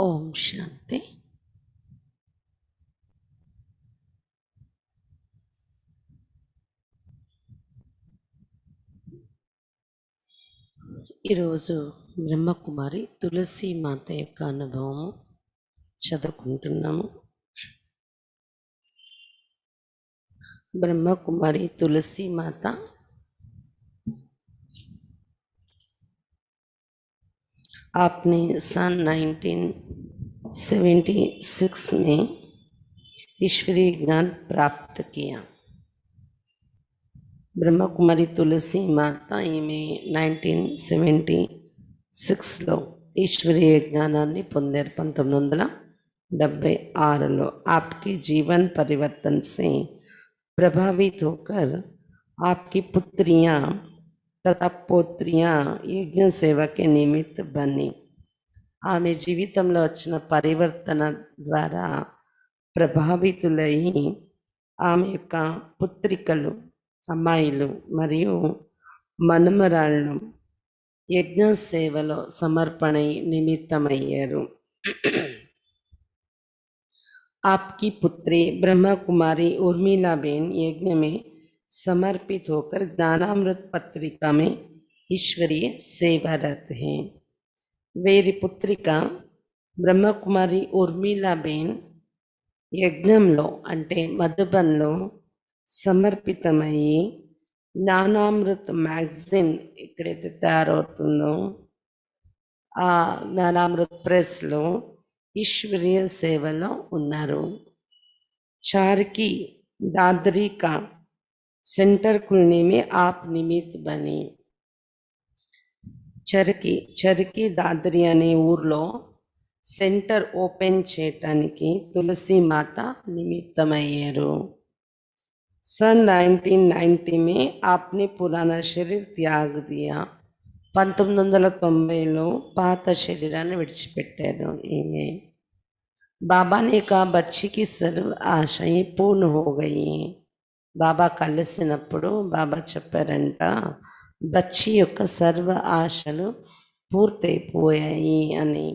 ఓం శాంతి. ఈరోజు బ్రహ్మకుమారి తులసి మాత యొక్క అనుభవం చదువుకుంటున్నాము. బ్రహ్మకుమారి తులసి మాత आपने सन 1976 में ईश्वरीय ज्ञान प्राप्त किया. బ్రహ్మకుమారి తులసి మాత ఈమె 1976లో ఈశ్వరీయ జ్ఞానాన్ని పొందారు. 1976లో आपके जीवन परिवर्तन से प्रभावित होकर आपकी पुत्रियां तथा पोत्रियां यज्ञ सेवा के निमित्त बनी. ఆమె జీవితంలో వచ్చిన పరివర్తన ద్వారా ప్రభావితులై ఆమె యొక్క పుత్రికలు, అమ్మాయిలు మరియు మనుమరాళ్ళు యజ్ఞ సేవలో సమర్పణ నిమిత్తమయ్యారు. आपकी पुत्री ब्रह्मा कुमारी उर्मिलाबेन यज्ञ में समर्पित होकर ज्ञानामृत पत्रिका में ईश्वरीय सेवारत हैं. వీరి పుత్రిక బ్రహ్మకుమారి ఉర్మిలాబేన్ యజ్ఞంలో అంటే మధుబన్లో సమర్పితమయ్యి జ్ఞానామృత్ మ్యాగజైన్ ఎక్కడైతే తయారవుతుందో ఆ జ్ఞానామృత్ ప్రెస్లో ఈశ్వరీయ సేవలో ఉన్నారు. చార్కి दादरी का सेंटर खुलने में आप निमित्त बने. చరికి దాదరి అనే ఊర్లో సెంటర్ ఓపెన్ చేయటానికి తులసి మాత నిమిత్తమయ్యారు. सन 1990 में आपने पुराना शरीर त्याग दिया. 1990లో పాత శరీరాన్ని విడిచిపెట్టారు ఈమె. बाबा ने कहा बच्ची की सर्व आशाएं पूर्ण हो गई. బాబా కలిసినప్పుడు బాబా చెప్పారంట, బచ్చి యొక్క సర్వ ఆశలు పూర్తయిపోయాయి అని.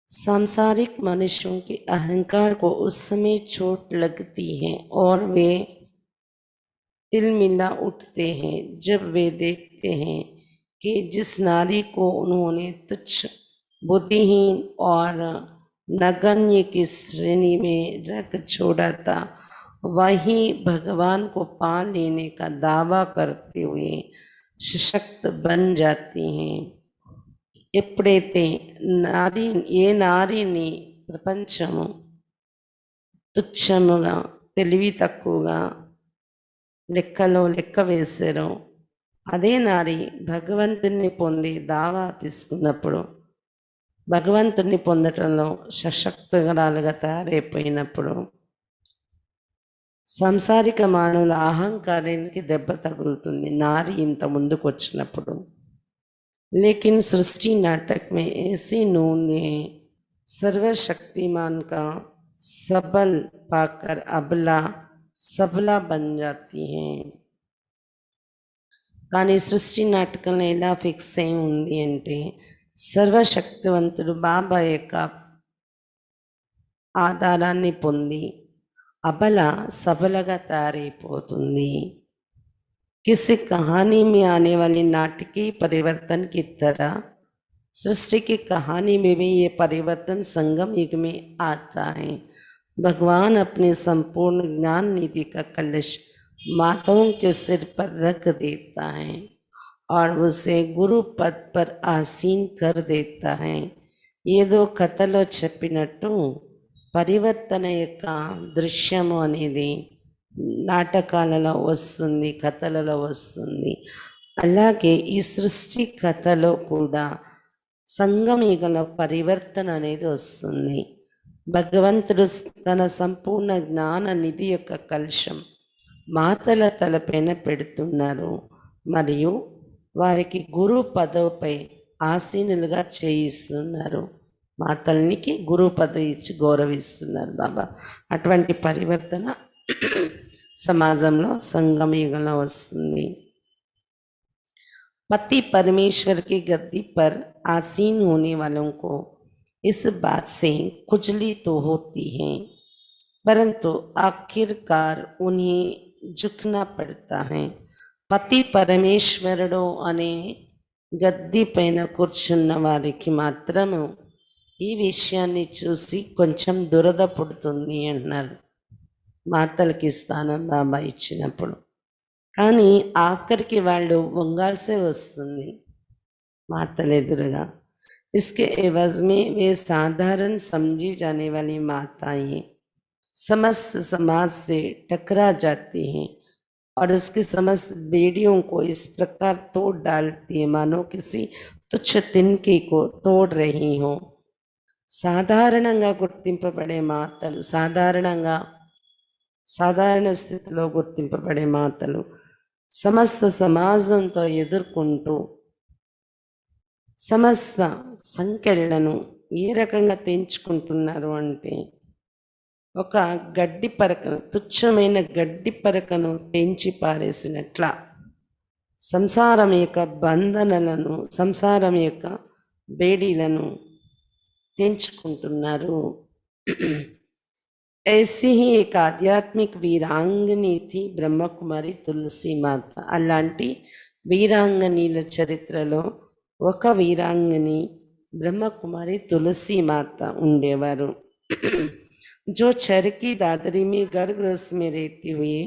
सांसारिक मनुष्यों के अहंकार को उस समय चोट लगती है और वे तिलमिला उठते हैं जब वे देखते हैं कि जिस नारी को उन्होंने तुच्छ, बुद्धिहीन और नगण्य की श्रेणी में रख छोड़ा था, वही भगवान को पा लेने का दावा करते हुए सशक्त बन जाती हैं. ఎప్పుడైతే ఏ నారిని ప్రపంచము తుచ్చముగా, తెలివి తక్కువగా లెక్క వేశారో అదే నారి భగవంతుని పొంది దావా తీసుకున్నప్పుడు, భగవంతుని పొందటంలో సశక్తురాలుగా తయారైపోయినప్పుడు సంసారిక మానవుల అహంకారానికి దెబ్బ తగులుతుంది నారి ఇంత ముందుకు వచ్చినప్పుడు. लेकिन सृष्टि नाटक में ऐसी नूंदें सर्वशक्तिमान का सबल पाकर अबला सबला बन जाती हैं. కానీ సృష్టి నాటకంలో ఎలా ఫిక్స్ అయి ఉంది అంటే సర్వశక్తివంతుడు బాబా యొక్క ఆధారాన్ని పొంది అబల సబలగా తయారైపోతుంది. किसी कहानी में आने वाली नाटकीय परिवर्तन की तरह सृष्टि की कहानी में भी ये परिवर्तन संगम युग में आता है. भगवान अपने संपूर्ण ज्ञान निधि का कलश माताओं के सिर पर रख देता है और उसे गुरु पद पर आसीन कर देता है. ఏదో కథలో చెప్పినట్టు పరివర్తన యొక్క దృశ్యము అనేది నాటకాలలో వస్తుంది, కథలలో వస్తుంది. అలాగే ఈ సృష్టి కథలో కూడా సంగమయుగంలో పరివర్తన అనేది వస్తుంది. భగవంతుడు తన సంపూర్ణ జ్ఞాన నిధి యొక్క కలశం మాతల తలపైన పెడుతున్నారు మరియు వారికి గురు పదవిపై ఆసీనులుగా చేయిస్తున్నారు. మాతల్నికి గురు పదవి ఇచ్చి గౌరవిస్తున్నారు బాబా. అటువంటి పరివర్తన समाजंलो संगम युगंलो वस्तुंदी. पति परमेश्वर की गद्दी पर आसीन होने वालों को इस बात से खुजली तो होती है, परंतु आखिरकार उन्हें झुकना पड़ता है. పతి పరమేశ్వరుడు అనే గద్దె పైన కూర్చున్న వారికి మాత్రము ఈ విషయాన్ని చూసి కొంచెం దురద పుడుతుంది అన్నారు మాతలకి స్థానం బాబా ఇచ్చినప్పుడు. కానీ ఆఖరికి వాళ్ళు వంగాల్సే వస్తుంది మాతలెదురుగా. इसके एवज में वे साधारण समझी जाने वाली माताएं समस्त समाज से टकरा जाती हैं और उसकी समस्त बेड़ियों को इस प्रकार तोड़ डालती है मानो किसी तुच्छ तिनके को तोड़ रही हो. సాధారణంగా గుర్తింపబడే మాతలు, సాధారణ స్థితిలో గుర్తింపబడే మాతలు సమస్త సమాజంతో ఎదుర్కొంటూ సమస్త సంఖ్యలను ఏ రకంగా తెంచుకుంటున్నారు అంటే, ఒక గడ్డి పరకను, తుచ్చమైన గడ్డి పరకను తెంచి పారేసినట్ల సంసారం యొక్క బంధనలను, సంసారం యొక్క బేడీలను తెంచుకుంటున్నారు. ऐसी ही एक आध्यात्मिक वीरांगनी थी ब्रह्म कुमारी తులసి మాత. అలాంటి వీరాంగనీల చరిత్రలో ఒక వీరాంగని ब्रह्मकुमारी तुलसी माता ఉండేవారు. जो चरखी दादरी में घर गृहस्थ में रहते हुए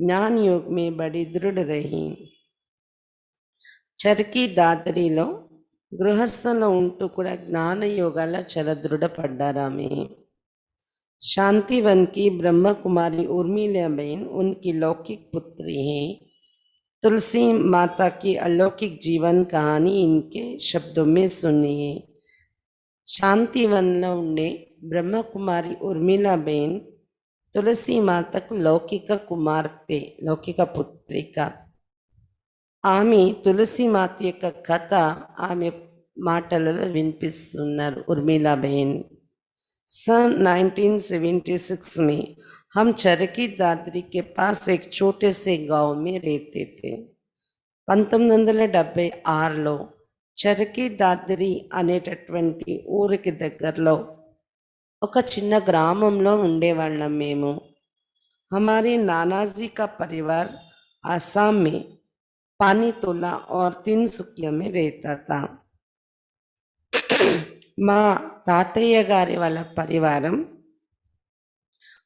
ज्ञान योग में बड़ी दृढ़ रही. చరకీ దాదరిలో గృహస్థంలో ఉంటూ కూడా జ్ఞాన యోగాల్లో చాలా దృఢపడ్డారామె. शांतिवन की ब्रह्म कुमारी उर्मिला बहन उनकी लौकिक पुत्री हैं. तुलसी माता की अलौकिक जीवन कहानी इनके शब्दों में सुनिए. శాంతివన్లో ఉండే బ్రహ్మకుమారి ఉర్మిళా బెన్ తులసి మాతకు లౌకిక కుమార్తె, లౌకిక పుత్రిక. ఆమె తులసి మాత యొక్క కథ ఆమె మాటలలో వినిపిస్తున్నారు ఉర్మిళా బెన్. सन 1976 में हम चरखी दादरी के पास एक छोटे से गांव में रहते थे. 1976లో చరకీ దాదరి అనేటటువంటి ఊరికి దగ్గరలో ఒక చిన్న గ్రామంలో ఉండేవాళ్ళం మేము. हमारे नानाजी का परिवार आसाम में पानीतोला और तिनसुकिया में रहता था. మా తాతయ్య గారి వాళ్ళ పరివారం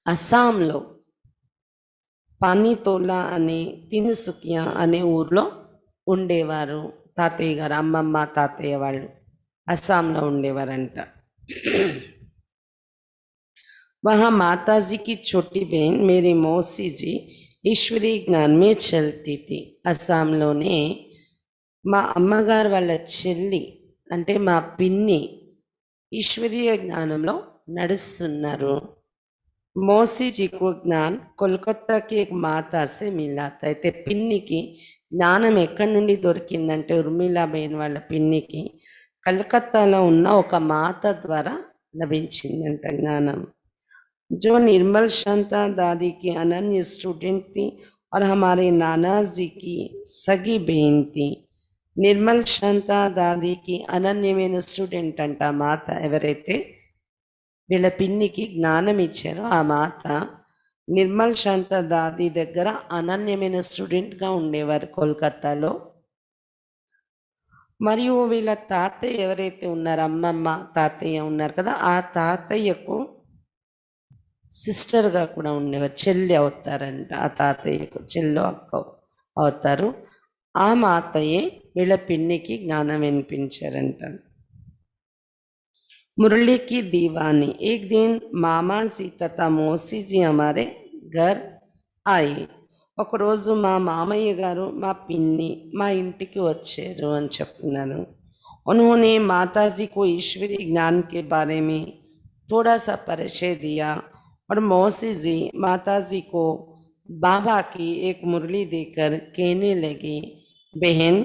అస్సాంలో పానీతోలా అనే తిన్సుకియా అనే ఊర్లో ఉండేవారు. తాతయ్య గారు, అమ్మమ్మ తాతయ్య వాళ్ళు అస్సాంలో ఉండేవారంట. वहाँ माता जी की छोटी बहन मेरी मौसी जी ईश्वरीय ज्ञान में चलती थी. అస్సాంలోనే మా అమ్మగారు వాళ్ళ చెల్లి అంటే మా పిన్ని ఈశ్వరీయ జ్ఞానంలో నడుస్తున్నారు. మౌसी जी को ज्ञान कोलकाता की एक माता से मिला था. అయితే పిన్నికి జ్ఞానం ఎక్కడి నుండి దొరికిందంటే ఉర్మిళా బెన్ వాళ్ళ పిన్నికి కలకత్తాలో ఉన్న ఒక మాత ద్వారా లభించిందంట జ్ఞానం. जो निर्मल शांता दादी की अनन्य स्टूडेंट थी और हमारे नाना जी की सगी बहन थी. నిర్మల్ శాంతా దాదికి అనన్యమైన స్టూడెంట్ అంట మాత. ఎవరైతే వీళ్ళ పిన్నికి జ్ఞానం ఇచ్చారో ఆ మాత నిర్మల్ శాంతా దాది దగ్గర అనన్యమైన స్టూడెంట్గా ఉండేవారు కోల్కతాలో. మరియు వీళ్ళ తాతయ్య ఎవరైతే ఉన్నారో, అమ్మమ్మ తాతయ్య ఉన్నారు కదా, ఆ తాతయ్యకు సిస్టర్గా కూడా ఉండేవారు, చెల్లి అవుతారంట. ఆ తాతయ్యకు చెల్లో అక్క అవుతారు. ఆ మాతయే వీళ్ళ పిన్నికి జ్ఞానం వినిపించారంట. मुरली की दीवानी. एक दिन मामा जी तथा मौसी जी हमारे घर आए. ఒక రోజు మా మామయ్య గారు మా పిన్ని మా ఇంటికి వచ్చారు అని చెప్తున్నారు. उन्होंने माताजी को ईश्वरीय ज्ञान के बारे में थोड़ा सा परिचय दिया और मौसी जी माताजी को बाबा की एक मुरली देकर कहने लगी, बहन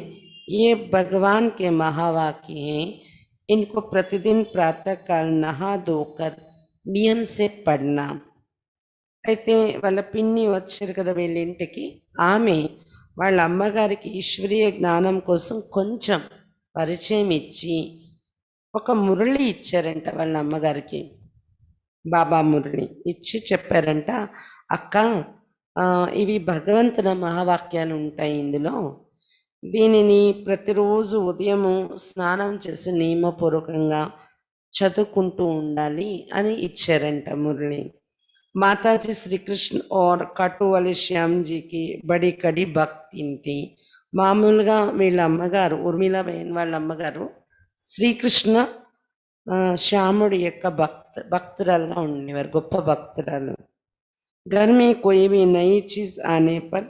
ये भगवान के महावाक्य हैं, इनको प्रतिदिन प्रातःकाल नहा धोकर नियम से पढ़ना. అయితే వాళ్ళ పిన్ని వచ్చారు కదా వీళ్ళ ఇంటికి, ఆమె వాళ్ళ అమ్మగారికి ఈశ్వరీయ జ్ఞానం కోసం కొంచెం పరిచయం ఇచ్చి ఒక మురళి ఇచ్చారంట వాళ్ళ అమ్మగారికి. బాబా మురళి ఇచ్చి చెప్పారంట, అక్క ఇవి భగవంతుని మహావాక్యాలు ఉంటాయి ఇందులో. దీనిని ప్రతిరోజు ఉదయము స్నానం చేసి నియమపూర్వకంగా చదువుకుంటూ ఉండాలి అని ఇచ్చారంట మురళి. మాతాజీ శ్రీకృష్ణ और కాటూవలి శ్యామ్ జీకి బడి కడి భక్తి ఇంతి. మామూలుగా వీళ్ళ అమ్మగారు ఉర్మిళాబేన్ వాళ్ళ అమ్మగారు శ్రీకృష్ణ శ్యాముడి యొక్క భక్తురాలుగా ఉండేవారు, గొప్ప భక్తురాలు. घर में कोई भी नई चीज आने पर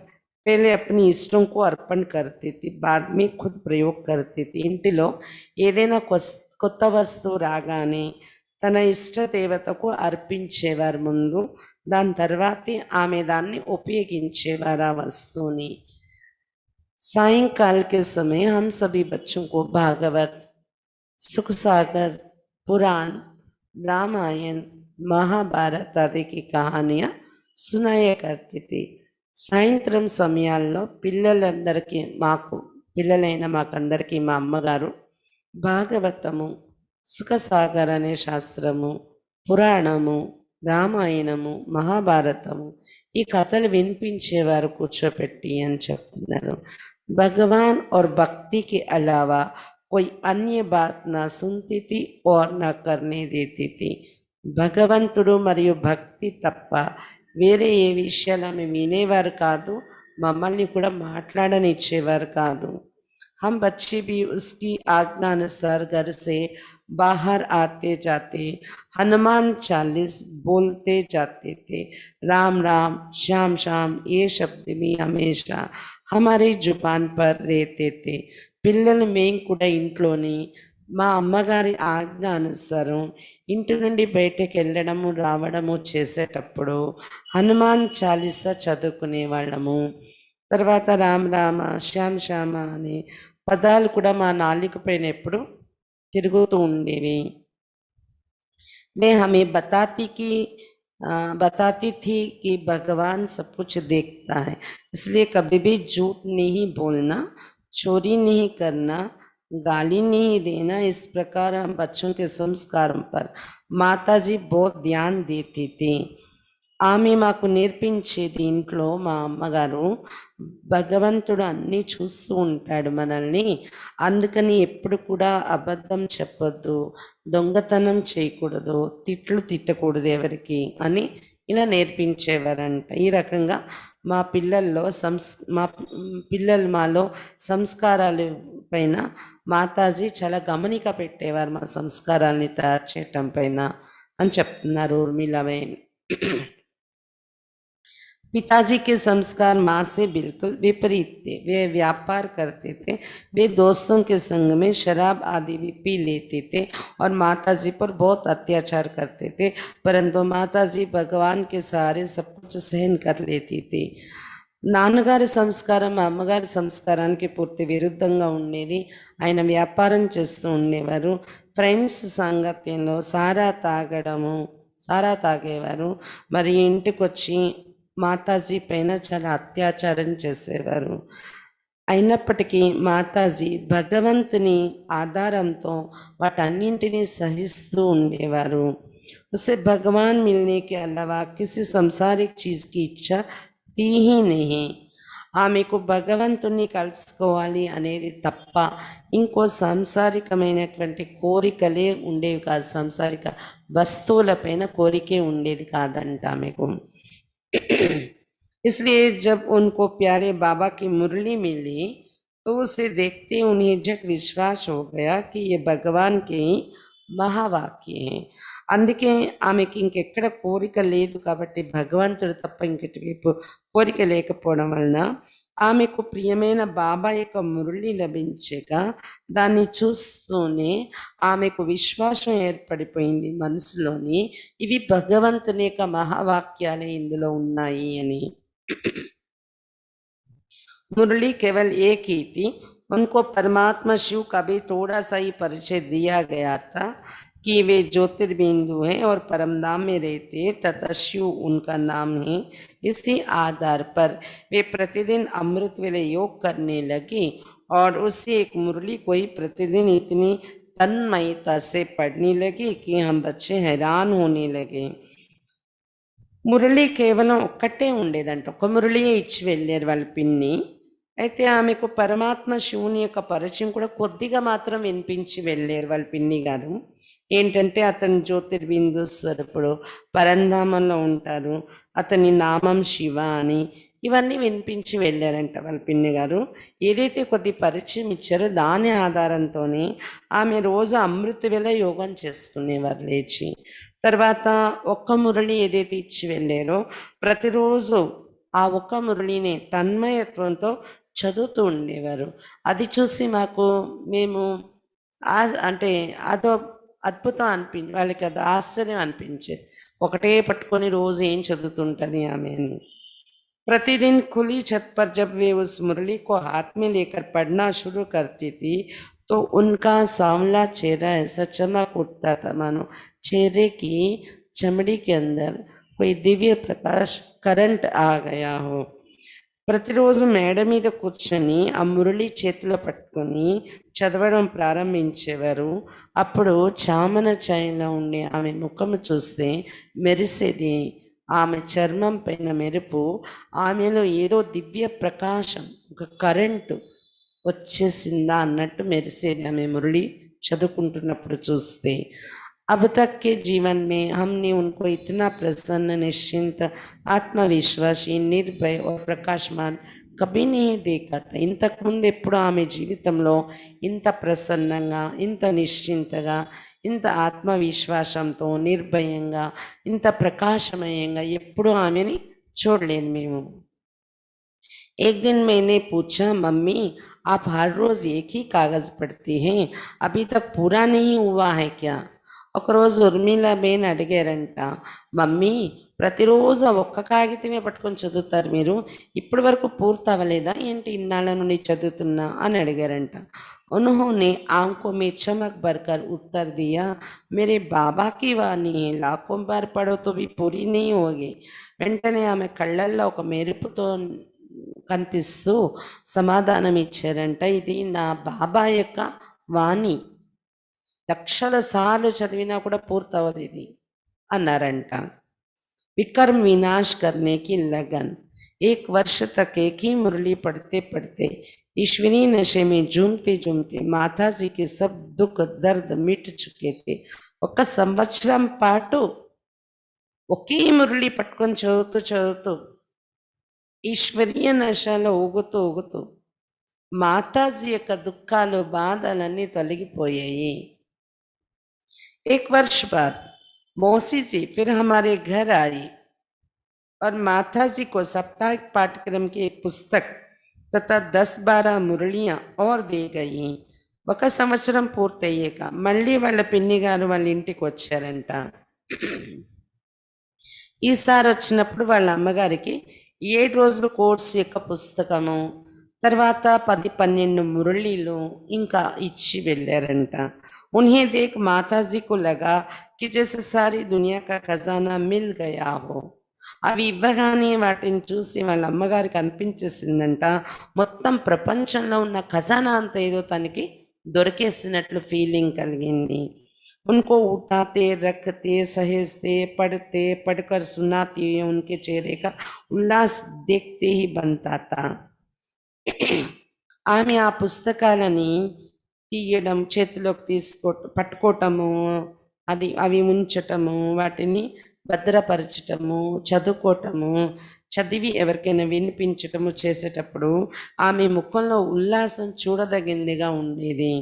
पहले अपनी इष्टों को अर्पण करती थी, बाद में खुद प्रयोग करती थी. ఇంటిలో ఏదైనా కొత్త వస్తువు రాగానే తన ఇష్ట దేవతకు అర్పించేవారు ముందు, దాని తర్వాతే ఆమె దాన్ని ఉపయోగించేవారు ఆ వస్తువుని. सायंकाल के समय हम सभी बच्चों को भागवत, सुख सागर, पुराण, रामायण, महाभारत आदि की कहानियां सुनाया करती थी. సాయంత్రం సమయాల్లో పిల్లలందరికీ పిల్లలైన మాకందరికీ మా అమ్మగారు భాగవతము, సుఖసాగర్ అనే శాస్త్రము, పురాణము, రామాయణము, మహాభారతము ఈ కథలు వినిపించేవారు కూర్చోపెట్టి అని చెప్తున్నారు. భగవాన్ और भक्ति के अलावा कोई अन्य बात ना सुनती थी और ना करने देती थी. భగవంతుడు మరియు భక్తి తప్ప వేరే ఏ విషయాలు ఆమె వినేవారు కాదు, మమ్మల్ని కూడా మాట్లాడనిచ్చేవారు కాదు. हम बच्चे भी उसकी आज्ञा अनुसार घर से बाहर आते जाते हनुमान चालीस बोलते जाते थे. राम राम श्याम श्याम ये शब्द भी हमेशा हमारी जुबान पर रहते थे. పిల్లలు మేము కూడా ఇంట్లోని మా అమ్మగారి ఆజ్ఞ అనుసారం ఇంటి నుండి బయటకు వెళ్ళడము రావడము చేసేటప్పుడు హనుమాన్ చాలీసా చదువుకునే వాళ్ళము. తర్వాత రామ రామ శ్యామ్ శ్యామ అనే పదాలు కూడా మా నాలుక పైన ఎప్పుడు తిరుగుతూ ఉండేవి. मैं हमें बताती थी कि भगवान सब कुछ देखता है, इसलिए कभी भी झूठ नहीं बोलना, चोरी नहीं करना, गाली नहीं देना. इस प्रकार हम बच्चों के संस्कारों पर माताजी बहुत ध्यान देती थी. ఆమె మాకు నేర్పించేది, ఇంట్లో మా అమ్మగారు భగవంతుడు అన్నీ చూస్తూ ఉంటాడు మనల్ని, అందుకని ఎప్పుడు కూడా అబద్ధం చెప్పొద్దు, దొంగతనం చేయకూడదు, తిట్టకూడదు ఎవరికి అని ఇలా నేర్పించేవారంట. ఈ రకంగా మా పిల్లలు మాలో సంస్కారాలు పైన మాతాజీ చాలా గమనిక పెట్టేవారు, మా సంస్కారాల్ని తయారు చేయటం పైన అని చెప్తున్నారు ఊర్మిళాబేన్. पिताजी के संस्कार माँ से बिल्कुल विपरीत थे. वे व्यापार करते थे, वे दोस्तों के संग में शराब आदि भी पी लेते थे और माताजी पर बहुत अत्याचार करते थे, परंतु माताजी भगवान के सहारे सब कुछ सहन कर लेती थी. నాన్నగారి సంస్కారం మా అమ్మగారి సంస్కారానికి పూర్తి విరుద్ధంగా ఉండేది. ఆయన వ్యాపారం చేస్తూ ఉండేవారు. ఫ్రెండ్స్ సాంగత్యంలో సారా తాగేవారు. మరి ఇంటికి వచ్చి మాతాజీ పైన చాలా అత్యాచారం చేసేవారు. అయినప్పటికీ మాతాజీ భగవంతుని ఆధారంతో వాటన్నింటినీ సహిస్తూ ఉండేవారు. उसे भगवान मिलने के अलावा किसी सांसारिक चीज की इच्छा थी ही नहीं. ఆమెకు భగవంతుని కలుసుకోవాలి అనేది తప్ప ఇంకో సాంసారికమైనటువంటి కోరికలే ఉండేవి కాదు, సాంసారిక వస్తువులపైన కోరికే ఉండేది కాదంట ఆమెకు. इसलिए जब उनको प्यारे बाबा की मुरली मिली तो उसे देखते उन्हें झट विश्वास हो गया कि ये भगवान के ही మహావాక్య. అందుకే ఆమెకి ఇంకెక్కడ కోరిక లేదు కాబట్టి భగవంతుడు తప్ప ఇంకటి వైపు కోరిక లేకపోవడం వలన ఆమెకు ప్రియమైన బాబా యొక్క మురళి లభించగా దాన్ని చూస్తూనే ఆమెకు విశ్వాసం ఏర్పడిపోయింది మనసులోని, ఇవి భగవంతుని యొక్క మహావాక్యాలే ఇందులో ఉన్నాయి అని. मुरली केवल एक ही थी. उनको परमात्मा शिव का भी थोड़ा सा ही परिचय दिया गया था कि वे ज्योतिर्बिंदु हैं और परमधाम में रहते हैं तथा शिव उनका नाम है. इसी आधार पर वे प्रतिदिन अमृत वेले योग करने लगी और उससे एक मुरली को ही प्रतिदिन इतनी तन्मयता से पढ़ने लगी कि हम बच्चे हैरान होने लगे। మురళి కేవలం ఒక్కటే ఉండేదంట. ఒక మురళియే ఇచ్చి వెళ్ళారు వాళ్ళ పిన్ని. అయితే ఆమెకు పరమాత్మ శివుని యొక్క పరిచయం కూడా కొద్దిగా మాత్రం వినిపించి వెళ్ళారు వాళ్ళ పిన్ని గారు. ఏంటంటే అతను జ్యోతిర్బిందు స్వరూపుడు, పరంధామంలో ఉంటారు, అతని నామం శివ అని ఇవన్నీ వినిపించి వెళ్ళారంట వాళ్ళ పిన్ని గారు. ఏదైతే కొద్ది పరిచయం ఇచ్చారో దాని ఆధారంతోనే ఆమె రోజు అమృత వేళ యోగం చేసుకునేవారు లేచి. తర్వాత ఒక్క మురళి ఏదైతే ఇచ్చి వెళ్ళారో ప్రతిరోజు ఆ ఒక్క మురళిని తన్మయత్వంతో చదువుతూ ఉండేవారు. అది చూసి మేము అంటే అదో అద్భుతం వాళ్ళకి అది ఆశ్చర్యం అనిపించేది. ఒకటే పట్టుకొని రోజు ఏం చదువుతుంటది ఆమె అని. प्रतिदिन खुली छत पर जब वे उस मुरली को हाथ में लेकर पढ़ना शुरू करती थी तो उनका सांवला चेहरा ऐसा चमक उठता था मानो चेहरे की चमड़ी के अंदर कोई दिव्य प्रकाश करंट आ गया हो. ప్రతిరోజు మేడ మీద కూర్చొని ఆ మురళి చేతిలో పట్టుకొని చదవడం ప్రారంభించేవారు. అప్పుడు చామన ఛాయలో ఉండే ఆమె ముఖము చూస్తే మెరిసేది. ఆమె చర్మం పైన మెరుపు, ఆమెలో ఏదో దివ్య ప్రకాశం, ఒక కరెంటు వచ్చేసిందా అన్నట్టు మెరిసేది ఆమె మురళి చదువుకుంటున్నప్పుడు చూస్తే. अब तक के जीवन में हमने उनको इतना प्रसन्न, निश्चिंत, आत्मविश्वासी, निर्भय और प्रकाशमान కభీ नहीं देखा था. ఇంతకుముందు ఎప్పుడు ఆమె జీవితంలో ఇంత ప్రసన్నంగా, ఇంత నిశ్చింతగా, ఇంత ఆత్మవిశ్వాసంతో, నిర్భయంగా, ఇంత ప్రకాశమయంగా ఎప్పుడు ఆమెని చూడలేదు మేము. एक दिन मैंने पूछा, मम्मी आप हर रोज एक ही कागज पढ़ती हैं, अभी तक पूरा नहीं हुआ है क्या? ఒకరోజు ఉర్మిళాబేన్ అడిగారంట, మమ్మీ ప్రతిరోజు ఒక్క కాగితమే పట్టుకొని చదువుతారు మీరు, ఇప్పటి వరకు పూర్తి అవ్వలేదా ఏంటి, ఇన్నాళ్ళ నుండి చదువుతున్నా అని అడిగారంట. उन्होंने आंखों में चमक भरकर उत्तर दिया, मेरे बाबा की वाणी है, लाखों बार पढ़ो तो भी पूरी नहीं होगी. వెంటనే ఆమె కళ్ళల్లో ఒక మెరుపుతో కనిపిస్తూ సమాధానం ఇచ్చారంట, ఇది నా బాబా యొక్క వాణి, లక్షల సార్లు చదివినా కూడా పూర్తవదు ఇది అన్నారంట. विक्रम विनाश करने की लगन. एक वर्ष तक एक ही मुरली पढ़ते पढ़ते ईश्वरीय नशे में झूमते झूमते माता जी के सब दुख दर्द मिट चुके थे. ఒక సంవత్సరం పాటు ఒకే మురళి పట్టుకొని చదువుతూ చదువుతూ ఈశ్వరీయ నశలో ఊగుతూ ఊగుతూ మాతాజీ యొక్క దుఃఖాలు, బాధలన్నీ తొలగిపోయాయి. एक वर्ष बाद मौसी जी फिर हमारे घर आई और माता जी को साप्ताहिक पाठ्यक्रम की एक पुस्तक तथा 10-12 मुरलियां और दी गई. ఒక సంవత్సరం పూర్తయ్యాక మళ్ళీ వాళ్ళ పిన్ని గారు వాళ్ళ ఇంటికి వచ్చారంట. ఈసారి వచ్చినప్పుడు వాళ్ళ అమ్మగారికి 7 రోజుల కోర్సు యొక్క పుస్తకము, తర్వాత 10-12 మురళీలు ఇంకా ఇచ్చి వెళ్ళారంట. उन्हें देख माताजी को लगा कि जैसे सारी दुनिया का खजाना मिल गया हो. అవి ఇవ్వగానే వాటిని చూసి వాళ్ళ అమ్మగారికి అనిపించేసిందంట, మొత్తం ప్రపంచంలో ఉన్న ఖజానా అంతా ఏదో తనకి దొరికేసినట్లు ఫీలింగ్ కలిగింది. उनको उठाते, रखते, सहेजते, पढ़ते, पढ़कर सुनाते हुए उनके चेहरे का उल्लास देखते ही बनता था. ఆమె ఆ పుస్తకాలని తీయడం, చేతిలోకి పట్టుకోవటము, అవి ఉంచటము, వాటిని భద్రపరచటము, చదువుకోవటము, చదివి ఎవరికైనా వినిపించటము చేసేటప్పుడు ఆమె ముఖంలో ఉల్లాసం చూడదగిందిగా ఉండేది.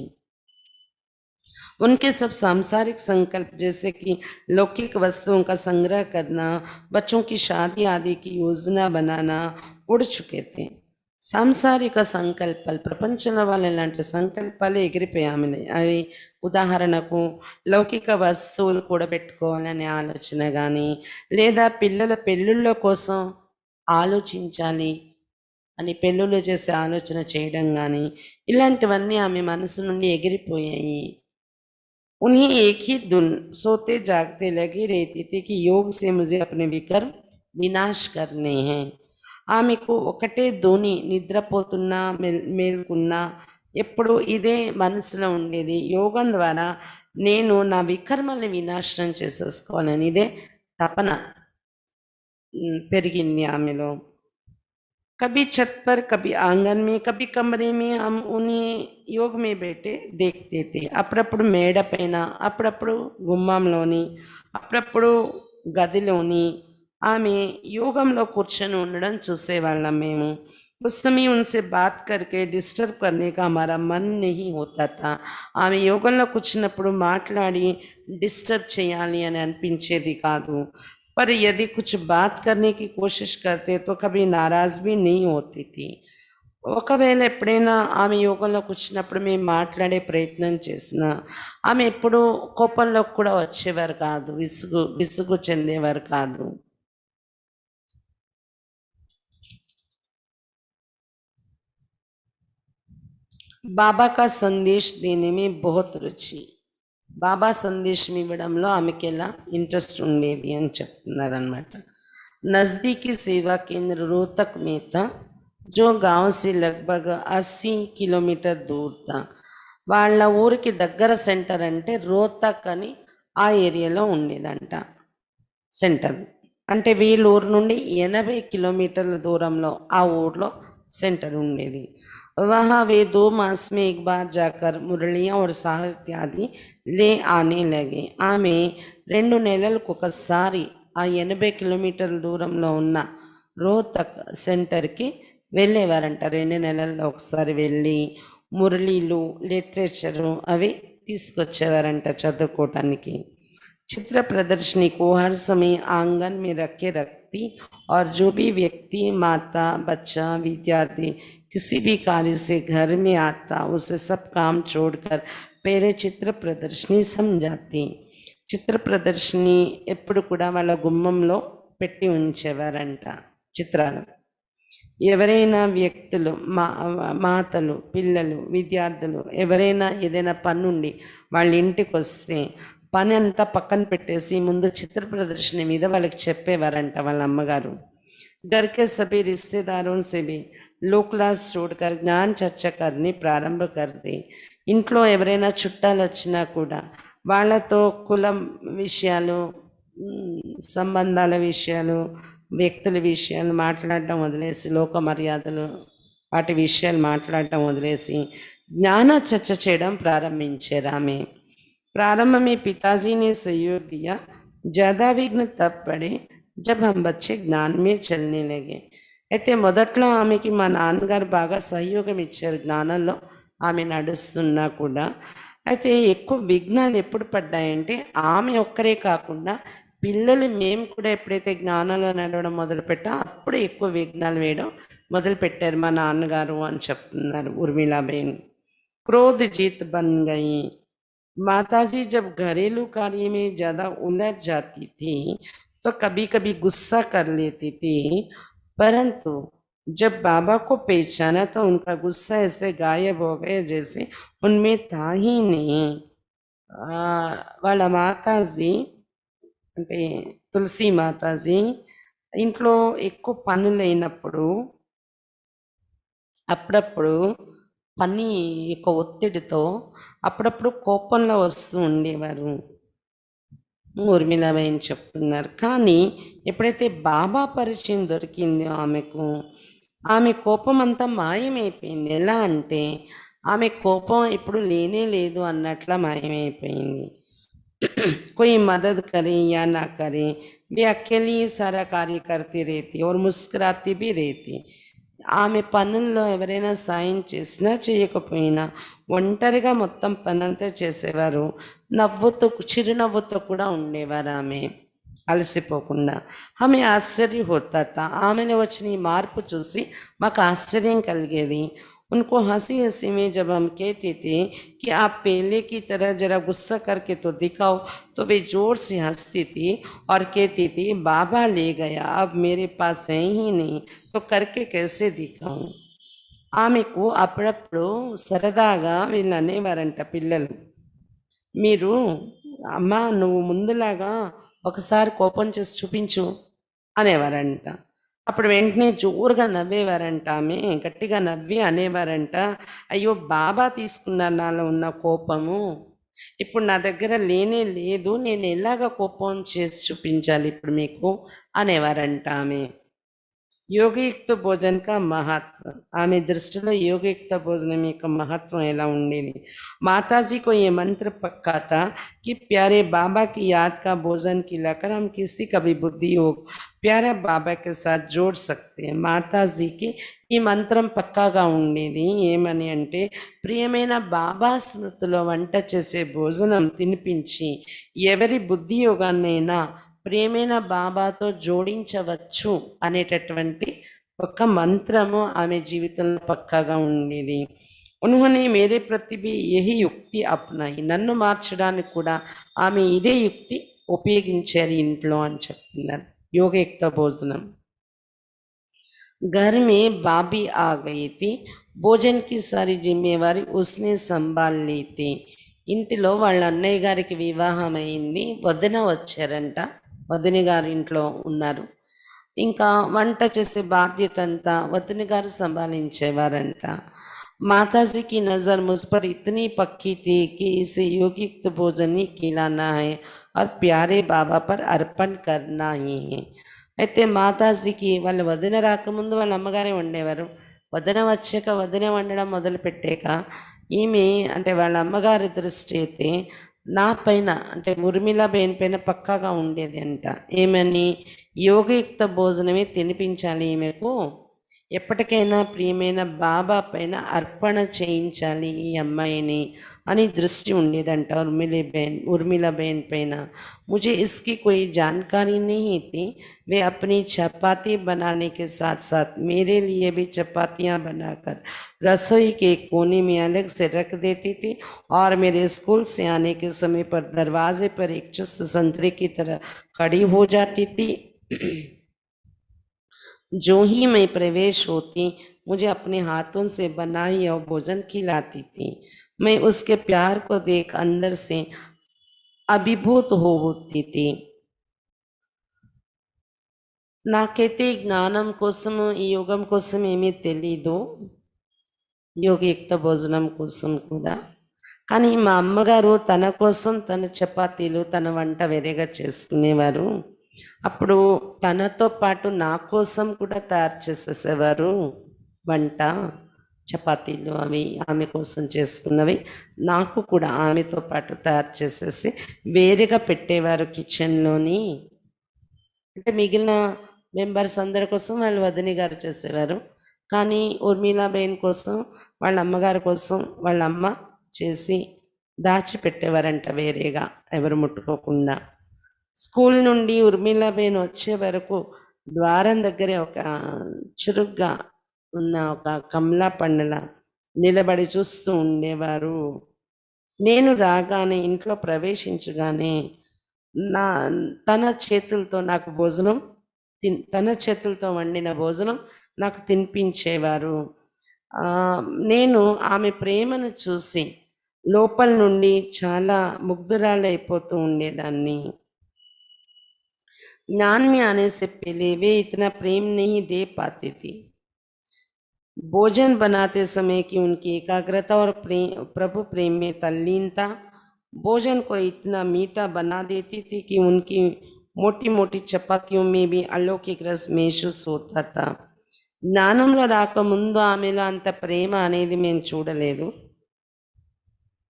उनके सब सांसारिक संकल्प जैसे कि लौकिक वस्तुओं का संग्रह करना, बच्चों की शादी आदि की योजना बनाना उड़ चुके थे. సాంసారిక సంకల్పాలు, ప్రపంచంలో వాళ్ళ ఇలాంటి సంకల్పాలు ఎగిరిపోయామని. అవి ఉదాహరణకు లౌకిక వస్తువులు కూడా పెట్టుకోవాలనే ఆలోచన కానీ, లేదా పిల్లల పెళ్ళిళ్ళ కోసం ఆలోచించాలి అని పెళ్ళిళ్ళు చేసే ఆలోచన చేయడం కానీ, ఇలాంటివన్నీ ఆమె మనసు నుండి ఎగిరిపోయాయి. उन्हें एक ही धुन सोते जागते लगी रहती थी कि योग से मुझे अपने विकर्म विनाश करने हैं. ఆమెకు ఒకటే ధోని, నిద్రపోతున్నా మేల్కున్నా ఎప్పుడు ఇదే మనసులో ఉండేది. యోగం ద్వారా నేను నా వికర్మల్ని వినాశనం చేసేసుకోవాలని ఇదే తపన పెరిగింది ఆమెలో. कभी छत पर, कभी आंगन में, कभी कमरे में हम उन्हें योग में बैठे देखते थे. అప్పుడప్పుడు మేడ పైన, అప్పుడప్పుడు గుమ్మంలోని, అప్పుడప్పుడు గదిలోని ఆమె యోగంలో కూర్చొని ఉండడం చూసేవాళ్ళం మేము. उस समय उनसे बात करके डिस्टर्ब करने का हमारा मन नहीं होता था. ఆమె యోగంలో కూర్చున్నప్పుడు మాట్లాడి డిస్టర్బ్ చేయాలి అని అనిపించేది కాదు. पर यदि कुछ बात करने की कोशिश करते तो कभी नाराज़ भी नहीं होती थी. ఒకవేళ ఎప్పుడైనా ఆమె యోగంలో కూర్చున్నప్పుడు మేము మాట్లాడే ప్రయత్నం చేసినా ఆమె ఎప్పుడూ కోపంలోకి కూడా వచ్చేవారు కాదు. విసుగు చెందేవారు కాదు. బాబా కా సందేశ్ దేనే మే బహుత్ రుచి. బాబా సందేశం ఇవ్వడంలో ఆమెకెలా ఇంట్రెస్ట్ ఉండేది అని చెప్తున్నారనమాట. नज़दीकी सेवा केंद्र रोहतक में था, जो गांव से लगभग 80 కిలోమీటర్ దూర్ था. వాళ్ళ ఊరికి దగ్గర సెంటర్ అంటే రోహతక్ అని ఆ ఏరియాలో ఉండేదంట సెంటర్. అంటే వీళ్ళ ఊరు నుండి 80 కిలోమీటర్ల దూరంలో ఆ ఊర్లో सेंटर ఉండేది. वहाँ वे 2 मास में एक बार जाकर मुरलियाँ और साहित्य आदि ले आने लगे. ఆమె 2 నెలలకు ఒకసారి ఆ 80 కిలోమీటర్ల దూరంలో ఉన్న రోహతక్ సెంటర్కి వెళ్ళేవారంట. 2 నెలల్లో ఒకసారి వెళ్ళి మురళీలు, లిటరేచరు అవి తీసుకొచ్చేవారంట చదువుకోవటానికి. चित्र प्रदर्शनी को हर समय आंगन में रखे रखती और जो भी व्यक्ति, माता, बच्चा, विद्यार्थी किसी भी कार्य से घर में आता उसे सब काम छोड़कर पहले चित्र प्रदर्शनी समझाती. చిత్ర ప్రదర్శిని ఎప్పుడు కూడా వాళ్ళ గుమ్మంలో పెట్టి ఉంచేవారంట చిత్రాలు. ఎవరైనా వ్యక్తులు, మాతలు, పిల్లలు, విద్యార్థులు ఎవరైనా ఏదైనా పనుండి వాళ్ళ ఇంటికి వస్తే పని అంతా పక్కన పెట్టేసి ముందు చిత్ర ప్రదర్శన మీద వాళ్ళకి చెప్పేవారంట వాళ్ళ అమ్మగారు. घर के सभी रिश्तेदारों से भी लो क्लास छोड़कर ज्ञान चर्चा करनी प्रारंभ कर दी. ఇంట్లో ఎవరైనా చుట్టాలు వచ్చినా కూడా వాళ్ళతో కులం విషయాలు, సంబంధాల విషయాలు, వ్యక్తుల విషయాలు మాట్లాడటం వదిలేసి, లోక మర్యాదలు వాటి విషయాలు మాట్లాడటం వదిలేసి జ్ఞాన చర్చ చేయడం ప్రారంభించారు ఆమె. प्रारंभ में पिताजी ने सहयोग दिया. ज़्यादा विघ्न तब पड़े जब हम बच्चे ज्ञान में चलने लगे. అయితే మొదట్లో ఆమెకి మా నాన్నగారు బాగా సహయోగం ఇచ్చారు జ్ఞానంలో ఆమె నడుస్తున్నా కూడా. అయితే ఎక్కువ విఘ్నాలు ఎప్పుడు పడ్డాయంటే ఆమె ఒక్కరే కాకుండా పిల్లలు మేము కూడా ఎప్పుడైతే జ్ఞానంలో నడవడం మొదలుపెట్టా అప్పుడు ఎక్కువ విఘ్నాలు వేయడం మొదలుపెట్టారు మా నాన్నగారు అని చెప్తున్నారు ఉర్మిళాబేన్. क्रोध जीत बन गई. माताजी जब घरेलू कार्य में ज़्यादा उलझ जाती थी तो कभी कभी गुस्सा कर लेती थी, परंतु जब बाबा को पहचाना तो उनका गुस्सा ऐसे गायब हो गया जैसे उनमें था ही नहीं. వాళ్ళ మాతాజీ అంటే తులసి మాతాజీ ఇంట్లో ఎక్కువ పనులు అయినప్పుడు అప్పుడప్పుడు పని యొక్క ఒత్తిడితో అప్పుడప్పుడు కోపంలో వస్తూ ఉండేవారు ఊర్మిళాబాయి చెప్తున్నారు. కానీ ఎప్పుడైతే బాబా పరిచయం దొరికిందో ఆమెకు ఆమె కోపం అంతా మాయమైపోయింది. ఎలా అంటే ఆమె కోపం ఇప్పుడు లేనే లేదు అన్నట్లా మాయమైపోయింది. कोई मदद करे या ना करे वे अकेली ही सारा कार्य करती रहती और मुस्कुराती भी रहती. ఆమె పనుల్లో ఎవరైనా సాయం చేసినా చేయకపోయినా ఒంటరిగా మొత్తం పనంతా చేసేవారు. నవ్వుతూ చిరునవ్వుతో కూడా ఉండేవారు ఆమె అలసిపోకుండా. ఆమె ఆశ్చర్య హోతా. ఆమెలో వచ్చిన ఈ మార్పు చూసి మాకు ఆశ్చర్యం కలిగేది. उनको हंसी हंसी में जब हम कहते थे कि आप पहले की तरह जरा गुस्सा करके तो दिखाओ तो वे जोर से हंसती थी और कहती थी बाबा ले गया, अब मेरे पास है ही नहीं तो करके कैसे दिखाऊं. ఆమెకు అప్పుడప్పుడు సరదాగా వీళ్ళు అనేవారంట పిల్లలు, మీరు అమ్మ నువ్వు ముందులాగా ఒకసారి కోపం చేసి చూపించు అనేవారంట. అప్పుడు వెంటనే జోరుగా నవ్వేవారంట ఆమె. గట్టిగా నవ్వి అనేవారంట, "అయ్యో! బాబా తీసుకున్నారు నాలో ఉన్న కోపము. ఇప్పుడు నా దగ్గర లేనే లేదు. నేను ఎలాగ కోపం చేసి చూపించాలి ఇప్పుడు మీకు" అనేవారంట ఆమె. యోగయుక్త భోజన్ కా మహత్వ ఆమె దృష్టిలో యోగయుక్త భోజనం యొక్క మహత్వం ఎలా ఉండేది. माताजी को ये मंत्र पक्का था कि प्यारे बाबा की याद का भोजन खिलाकर हम किसी का भी बुद्धि योग ప్యారా బాబా के साथ जोड़ सकते हैं. మాతాజీకి ఈ మంత్రం పక్కాగా ఉండేది. ఏమని అంటే, ప్రియమైన బాబా స్మృతిలో వంట చేసే భోజనం తినిపించి ఎవరి బుద్ధి యోగాన్నైనా ప్రియమైన బాబాతో జోడించవచ్చు అనేటటువంటి ఒక మంత్రము ఆమె జీవితంలో పక్కాగా ఉండేది. ఉన్హోనే మేరే ప్రతి भी यही యుక్తి అప్నాయి. నన్ను మార్చడానికి కూడా ఆమె ఇదే యుక్తి ఉపయోగించారు ఇంట్లో అని చెప్తున్నారు. యోగయుక్త భోజనం. घर में भाभी आ गई थी. భోజన్ కి సారీ జిమ్మేవారి ఉస్నే సంభాల్ ली थी. ఇంటిలో వాళ్ళ అన్నయ్య గారికి వివాహం అయింది. వదిన వచ్చారంట. వదిన గారి ఇంట్లో ఉన్నారు. ఇంకా వంట చేసే బాధ్యత అంతా వదిన గారు సంభాళించేవారంట. माताजी की नज़र मुझ पर इतनी पक्की थी कि इसे योगयुक्त भोजन ही खिलाना है और प्यारे बाबा पर अर्पण करना ही है. అయితే మాతాజీకి వాళ్ళ వదిన రాకముందు వాళ్ళ అమ్మగారే వండేవారు. వదిన వచ్చాక వదిన వండడం మొదలుపెట్టాక ఈమె అంటే వాళ్ళ అమ్మగారి దృష్టి అయితే నా పైన అంటే ఉర్మిళ బేన్ పైన పక్కాగా ఉండేది అంట. ఏమని యోగయుక్త భోజనమే తినిపించాలి ఈమెకు, ఎప్పటికైనా ప్రియమైన బాబా పైన అర్పణ చేయించాలి ఈ అమ్మాయిని అని దృష్టి ఉండేదంట उर्मिला बहन పైన. मुझे इसकी कोई जानकारी नहीं थी. वे अपनी चपाती बनाने के साथ साथ मेरे लिए भी चपातियाँ बनाकर रसोई के कोने में अलग से रख देती थी और मेरे स्कूल से आने के समय पर दरवाजे पर एक चुस्त संतरे की तरह खड़ी हो जाती थी. जो ही मैं प्रवेश होती मुझे अपने हाथों से बनाई और भोजन खिलाती थी. मैं उसके प्यार को देख अंदर से अभिभूत हो उठती थी. నాకైతే ఈ జ్ఞానం కోసము ఈ యోగం కోసం ఏమీ తెలీదు, యోగయుక్త భోజనం కోసం కూడా. కానీ మా అమ్మగారు తన కోసం తన చపాతీలు తన వంట వేరేగా చేసుకునేవారు. అప్పుడు తనతో పాటు నా కోసం కూడా తయారు చేసేసేవారు వంట. చపాతీలు అవి ఆమె కోసం చేసుకున్నవి నాకు కూడా ఆమెతో పాటు తయారు చేసేసి వేరేగా పెట్టేవారు కిచెన్లోని. అంటే మిగిలిన మెంబర్స్ అందరి కోసం వాళ్ళు వదిన గారు చేసేవారు. కానీ ఉర్మిళా బేన్ కోసం వాళ్ళ అమ్మగారి కోసం వాళ్ళ అమ్మ చేసి దాచిపెట్టేవారంట వేరేగా ఎవరు ముట్టుకోకుండా. స్కూల్ నుండి ఉర్మిళా బేన్ వచ్చే వరకు ద్వారం దగ్గరే ఒక చురుగ్గా ఉన్న ఒక కమలా పండులా నిలబడి చూస్తూ ఉండేవారు. నేను రాగానే ఇంట్లో ప్రవేశించగానే నా తన చేతులతో నాకు భోజనం తన చేతులతో వండిన భోజనం నాకు తినిపించేవారు. నేను ఆమె ప్రేమను చూసి లోపల నుండి చాలా ముగ్ధురాలైపోతూ ఉండేదాన్ని. ज्ञान में आने से पहले वे इतना प्रेम नहीं दे पाती थी. भोजन बनाते समय की उनकी एकाग्रता और प्रभु प्रेम में तल्लीनता भोजन को इतना मीठा बना देती थी कि उनकी मोटी मोटी చపాతీयों में भी अलौकिक रस महसूस होता था. జ్ఞానంలో రాకముందు ఆమెలో అంత ప్రేమ అనేది మేము చూడలేదు.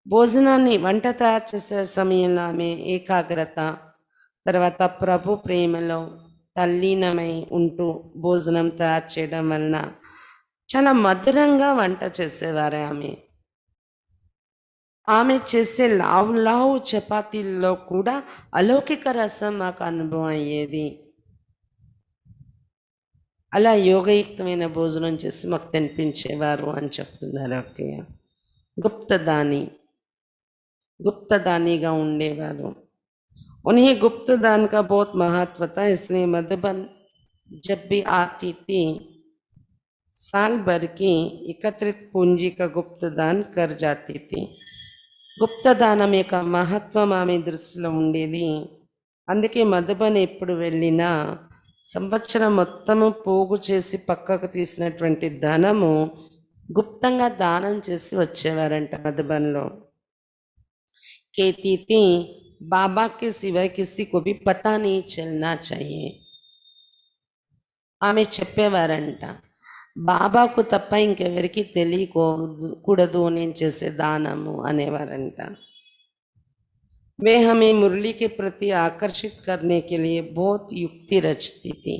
భోజనాన్ని వంట తయారు చేసే సమయంలో ఆమె ఏకాగ్రత, తర్వాత ప్రభు ప్రేమలో తల్లీనమై ఉంటూ భోజనం తయారు చేయడం వలన చాలా మధురంగా వంట చేసేవారు ఆమె. ఆమె చేసే లావు లావు చపాతీల్లో కూడా అలౌకిక రసం మాకు అనుభవం అయ్యేది. అలా యోగయుక్తమైన భోజనం చేసి మాకు తినిపించేవారు అని చెప్తున్నారు అక్కయ్య. గుప్తదానిగా ఉండేవారు. उन्हें गुप्त दान का बहुत महत्व था, इसलिए मधुबन जब भी आती थी साल भर की एकत्रित पूंजी का गुप्त दान कर जाती थी. గుప్త దానం యొక్క మహత్వం ఆమె దృష్టిలో ఉండేది. అందుకే మధుబన్ ఎప్పుడు వెళ్ళినా సంవత్సరం మొత్తము పోగు చేసి పక్కకు తీసినటువంటి ధనము గుప్తంగా దానం చేసి వచ్చేవారంట మధుబన్లో. कहती थी बाबा के सिवाय किसी को भी पता नहीं चलना चाहिए. ఆమె చెప్పేవారంట, బాబాకు తప్ప ఇంకెవరికి తెలియకూడదు నేను చేసే దానము అనేవారంట. वे हमें मुरली के प्रति आकर्षित करने के लिए बहुत युक्ति रचती थी.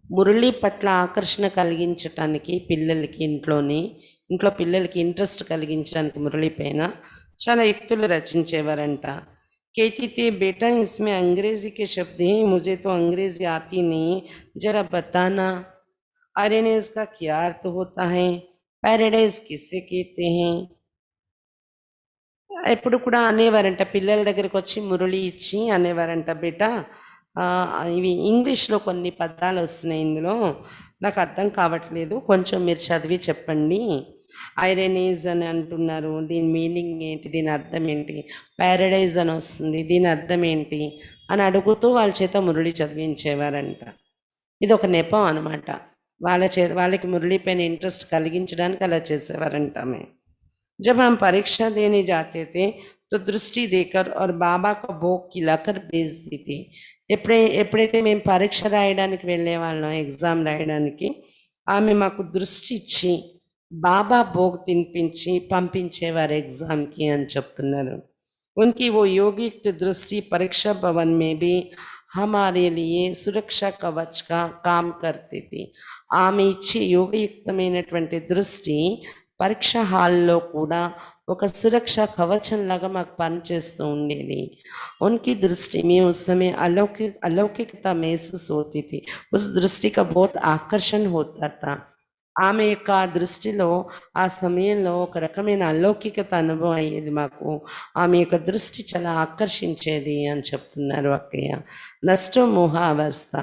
మురళి పట్ల ఆకర్షణ కలిగించటానికి పిల్లలకి ఇంట్లో పిల్లలకి ఇంట్రెస్ట్ కలిగించడానికి మురళి పైన చాలా యుక్తులు రచించేవారంట. कहती थी बेटा इसमें अंग्रेजी के शब्द हैं, मुझे तो अंग्रेजी आती नहीं, जरा बताना. आर्यनेस का क्या अर्थ होता है, पैराडाइज किसे कहते हैं. ఎప్పుడు కూడా అనేవారంట, పిల్లల దగ్గరికి వచ్చి మురళి ఇచ్చి అనేవారంట, బేటా ఇవి ఇంగ్లీష్లో కొన్ని పదాలు వస్తున్నాయి, ఇందులో నాకు అర్థం కావట్లేదు, కొంచెం మీరు చదివి చెప్పండి. ఐరనీజ్ అని అంటున్నారు, దీని మీనింగ్ ఏంటి, దీని అర్థం ఏంటి, ప్యారడైజ్ అని వస్తుంది, దీని అర్థం ఏంటి అని అడుగుతూ వాళ్ళ చేత మురళి చదివించేవారంట. ఇది ఒక నెపం అనమాట, వాళ్ళకి మురళి పైన ఇంట్రెస్ట్ కలిగించడానికి అలా చేసేవారంట. ఆమె जब हम परीक्षा देने जाते थे तो दृष्टि देकर और बाबा को भोग खिलाकर भेजती थी. ఎప్పుడైతే మేము పరీక్ష రాయడానికి వెళ్ళే వాళ్ళం, ఎగ్జామ్ రాయడానికి, ఆమె మాకు దృష్టి ఇచ్చి బాబా భోగ్ తినిపించి పంపించేవారు ఎగ్జామ్కి అని చెప్తున్నారు. उनकी वो योगिक दृष्टि परीक्षा भवन में भी हमारे लिए सुरक्षा कवच का काम करती थी. ఆమె ఇచ్చే యోగయుక్తమైనటువంటి దృష్టి పరీక్ష హాల్లో కూడా ఒక సురక్ష కవచంలాగా మాకు పనిచేస్తూ ఉండేది. उनकी दृष्टि में उस समय अलौकिकता महसूस होती थी. उस दृष्टि का बहुत आकर्षण होता था. ఆమె యొక్క దృష్టిలో ఆ సమయంలో ఒక రకమైన అలౌకికత అనుభవం అయ్యేది మాకు. ఆమె యొక్క దృష్టి చాలా ఆకర్షించేది అని చెప్తున్నారు అక్కయ్య. నష్టో మోహ అవస్థ.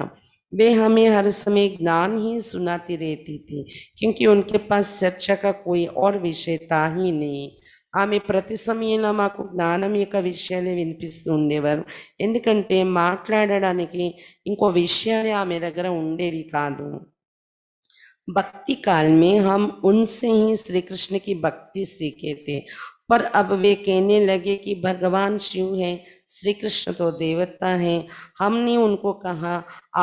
वे हमें हर समय ज्ञान ही सुनाती रहती थी, क्योंकि उनके पास चर्चा का कोई और विषय था ही नहीं. ఆమె ప్రతి సమయంలో మాకు జ్ఞానం యొక్క విషయాలే వినిపిస్తూ ఉండేవారు, ఎందుకంటే మాట్లాడడానికి ఇంకో విషయాలే ఆమె దగ్గర ఉండేవి కాదు. भक्ति काल में हम उनसे ही श्री कृष्ण की भक्ति सीखे थे, पर अब वे कहने लगे कि भगवान शिव है, श्री कृष्ण तो देवता है. हमने उनको कहा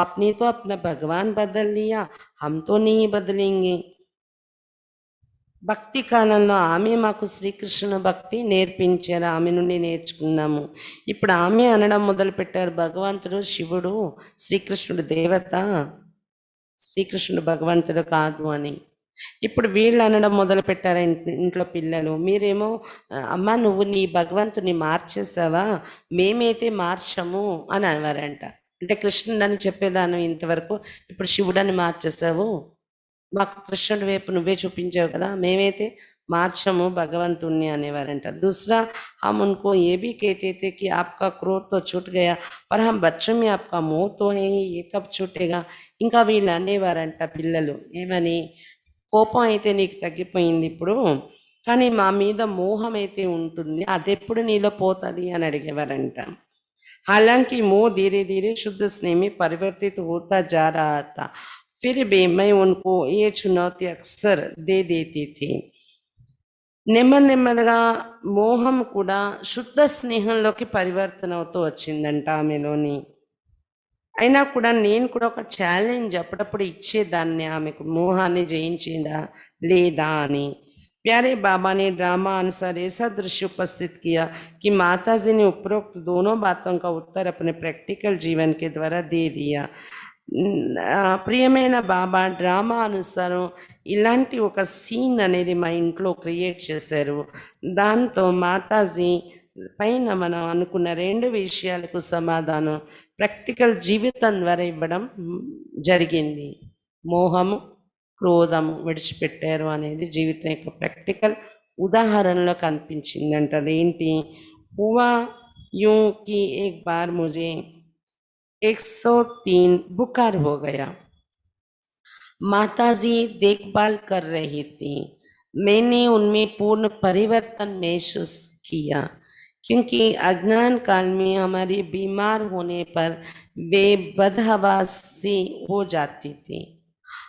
आपने तो अपना भगवान बदल लिया, हम तो नहीं बदलेंगे. భక్తి కాలంలో ఆమె మాకు శ్రీకృష్ణ భక్తి నేర్పించారు, ఆమె నుండి నేర్చుకున్నాము. ఇప్పుడు ఆమె అనడం మొదలుపెట్టారు, భగవంతుడు శివుడు, శ్రీకృష్ణుడు దేవత, శ్రీకృష్ణుడు భగవంతుడు కాదు అని. ఇప్పుడు వీళ్ళు అనడం మొదలు పెట్టారు ఇంట్లో పిల్లలు. మీరేమో అమ్మ నువ్వు నీ భగవంతుని మార్చేసావా, మేమైతే మార్చము అని అనేవారంట. అంటే కృష్ణుడు అని చెప్పేదాను ఇంతవరకు, ఇప్పుడు శివుడని మార్చేసావు, మాకు కృష్ణుడి వైపు నువ్వే చూపించావు కదా, మేమైతే మార్చము భగవంతుణ్ణి అనేవారంట. दूसरा हम उनको ये भी कहते थे कि आपका क्रोध तो छूट गया, पर हम बच्चों में आपका मोह तो है, ये कब छूटेगा. ఇంకా వీళ్ళు అనేవారంట పిల్లలు, ఏమని, కోపం అయితే నీకు తగ్గిపోయింది ఇప్పుడు, కానీ మా మీద మోహం అయితే ఉంటుంది, అదెప్పుడు నీలో పోతుంది అని అడిగేవారంట. हालांकि मोह धीरे धीरे शुद्ध स्नेह में परिवर्तित होता जा रहा था, फिर भी मैं उनको ये चुनौती अक्सर दे देती थी. నెమ్మదిగా మోహం కూడా శుద్ధ స్నేహంలోకి పరివర్తన అవుతూ వచ్చిందంట ఆమెలోని. అయినా కూడా నేను కూడా ఒక ఛాలెంజ్ అప్పుడప్పుడు ఇచ్చేదాన్ని ఆమెకు, మోహాన్ని జయించిందా లేదా అని. प्यारे बाबा ने ड्रामा अनुसार ऐसा दृश्य उपस्थित किया कि माताजी ने उपरोक्त दोनों बातों का उत्तर अपने प्रैक्टिकल जीवन के द्वारा दे दिया. ప్రియమైన బాబా డ్రామా అనుసారం ఇలాంటి ఒక సీన్ అనేది మా ఇంట్లో క్రియేట్ చేశారు. దాంతో మాతాజీ పైన మనం అనుకున్న రెండు విషయాలకు సమాధానం ప్రాక్టికల్ జీవితం ద్వారా ఇవ్వడం జరిగింది. మోహము క్రోధము విడిచిపెట్టారు అనేది జీవితం యొక్క ప్రాక్టికల్ ఉదాహరణలో కనిపించిందంట. అదేంటి, హువా యూं कि एक बार मुझे 103 बुखार हो गया. माताजी देखभाल कर रही थी, मैंने उनमें पूर्ण परिवर्तन महसूस किया. क्योंकि अज्ञान काल में हमारी बीमार होने पर वे बदहवासी हो जाती थी,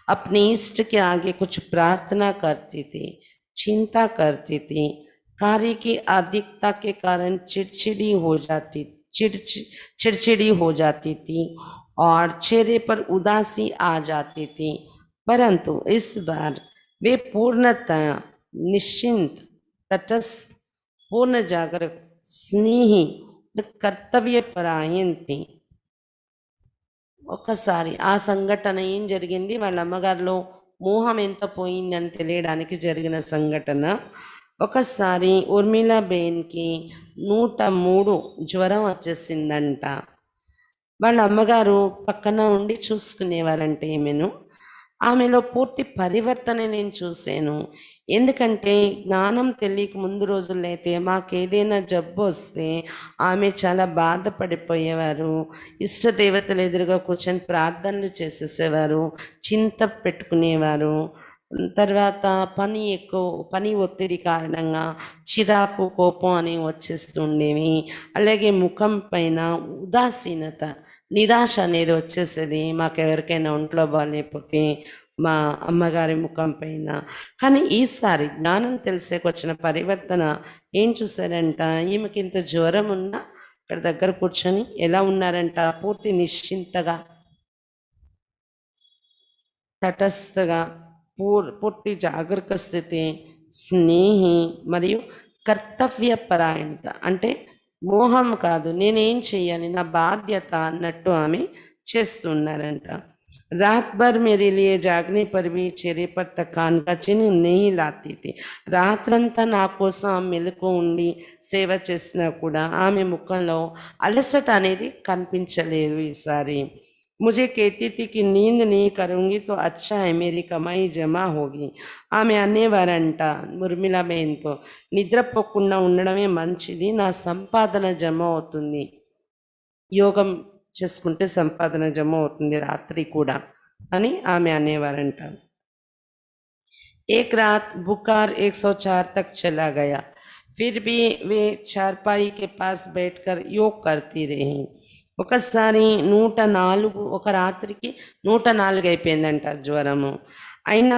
अपने इष्ट के आगे कुछ प्रार्थना करती थी, चिंता करती थी, कार्य की अधिकता के कारण चिड़चिड़ी हो जाती थी और चेहरे पर उदासी आ जाती थी। परंतु इस बार वे पूर्णतः निश्चिंत, तटस्थ, पूर्ण जागरूक, स्नेही, कर्तव्य परायण थी। ఒక్కసారి ఆ సంఘటన ఏం జరిగింది, వాళ్ళ అమ్మగారిలో మోహం ఎంత పోయిందని తెలియడానికి జరిగిన సంఘటన. ఒకసారి ఉర్మిళాబేన్కి 103 జ్వరం వచ్చేసిందంట. వాళ్ళ అమ్మగారు పక్కన ఉండి చూసుకునేవారంట ఈమెను. ఆమెలో పూర్తి పరివర్తన నేను చూశాను. ఎందుకంటే జ్ఞానం తెలియక ముందు రోజుల్లో అయితే మాకేదైనా జబ్బు వస్తే ఆమె చాలా బాధపడిపోయేవారు. ఇష్టదేవతల ఎదురుగా కూర్చొని ప్రార్థనలు చేసేసేవారు, చింత పెట్టుకునేవారు. తర్వాత పని ఒత్తిడి కారణంగా చిరాకు, కోపం అనేవి వచ్చేస్తూ ఉండేవి. అలాగే ముఖం పైన ఉదాసీనత, నిరాశ అనేది వచ్చేసేది మాకెవరికైనా ఒంట్లో బాగాలేకపోతే మా అమ్మగారి ముఖం పైన. కానీ ఈసారి జ్ఞానం తెలిసేకొచ్చిన పరివర్తన ఏం చూశారంట, ఈమెకి ఇంత జ్వరం ఉన్నా ఇక్కడ దగ్గర కూర్చొని ఎలా ఉన్నారంట, పూర్తి నిశ్చింతగా, తటస్థగా, పూర్తి జాగరూక స్థితి, స్నేహి మరియు కర్తవ్య పరాయణత. అంటే మోహం కాదు, నేనేం చెయ్యాలి, నా బాధ్యత అన్నట్టు ఆమె చేస్తున్నారంట. रात भर मेरे लिए जागने पर भी चेहरे पर थकान का चिन्ह नहीं लाती थी. రాత్రంతా నా కోసం మెలకు ఉండి సేవ చేసినా కూడా ఆమె ముఖంలో అలసట అనేది కనిపించలేదు ఈసారి. मुझे कहती थी कि नींद नहीं करूंगी तो अच्छा है, मेरी कमाई జమా होगी. ఆమె అనేవారంట ముర్మిళాబేన్తో, నిద్రపోకుండా ఉండడమే మంచిది, నా సంపాదన జమ అవుతుంది, యోగం చేసుకుంటే సంపాదన జమ అవుతుంది రాత్రి కూడా అని ఆమె అనేవారంట. एक रात बुखार 104 तक चला गया, फिर भी वे चारपाई के पास बैठकर योग करती रही. ఒకసారి 104, ఒక రాత్రికి 104 అయిపోయిందంట జ్వరము. అయినా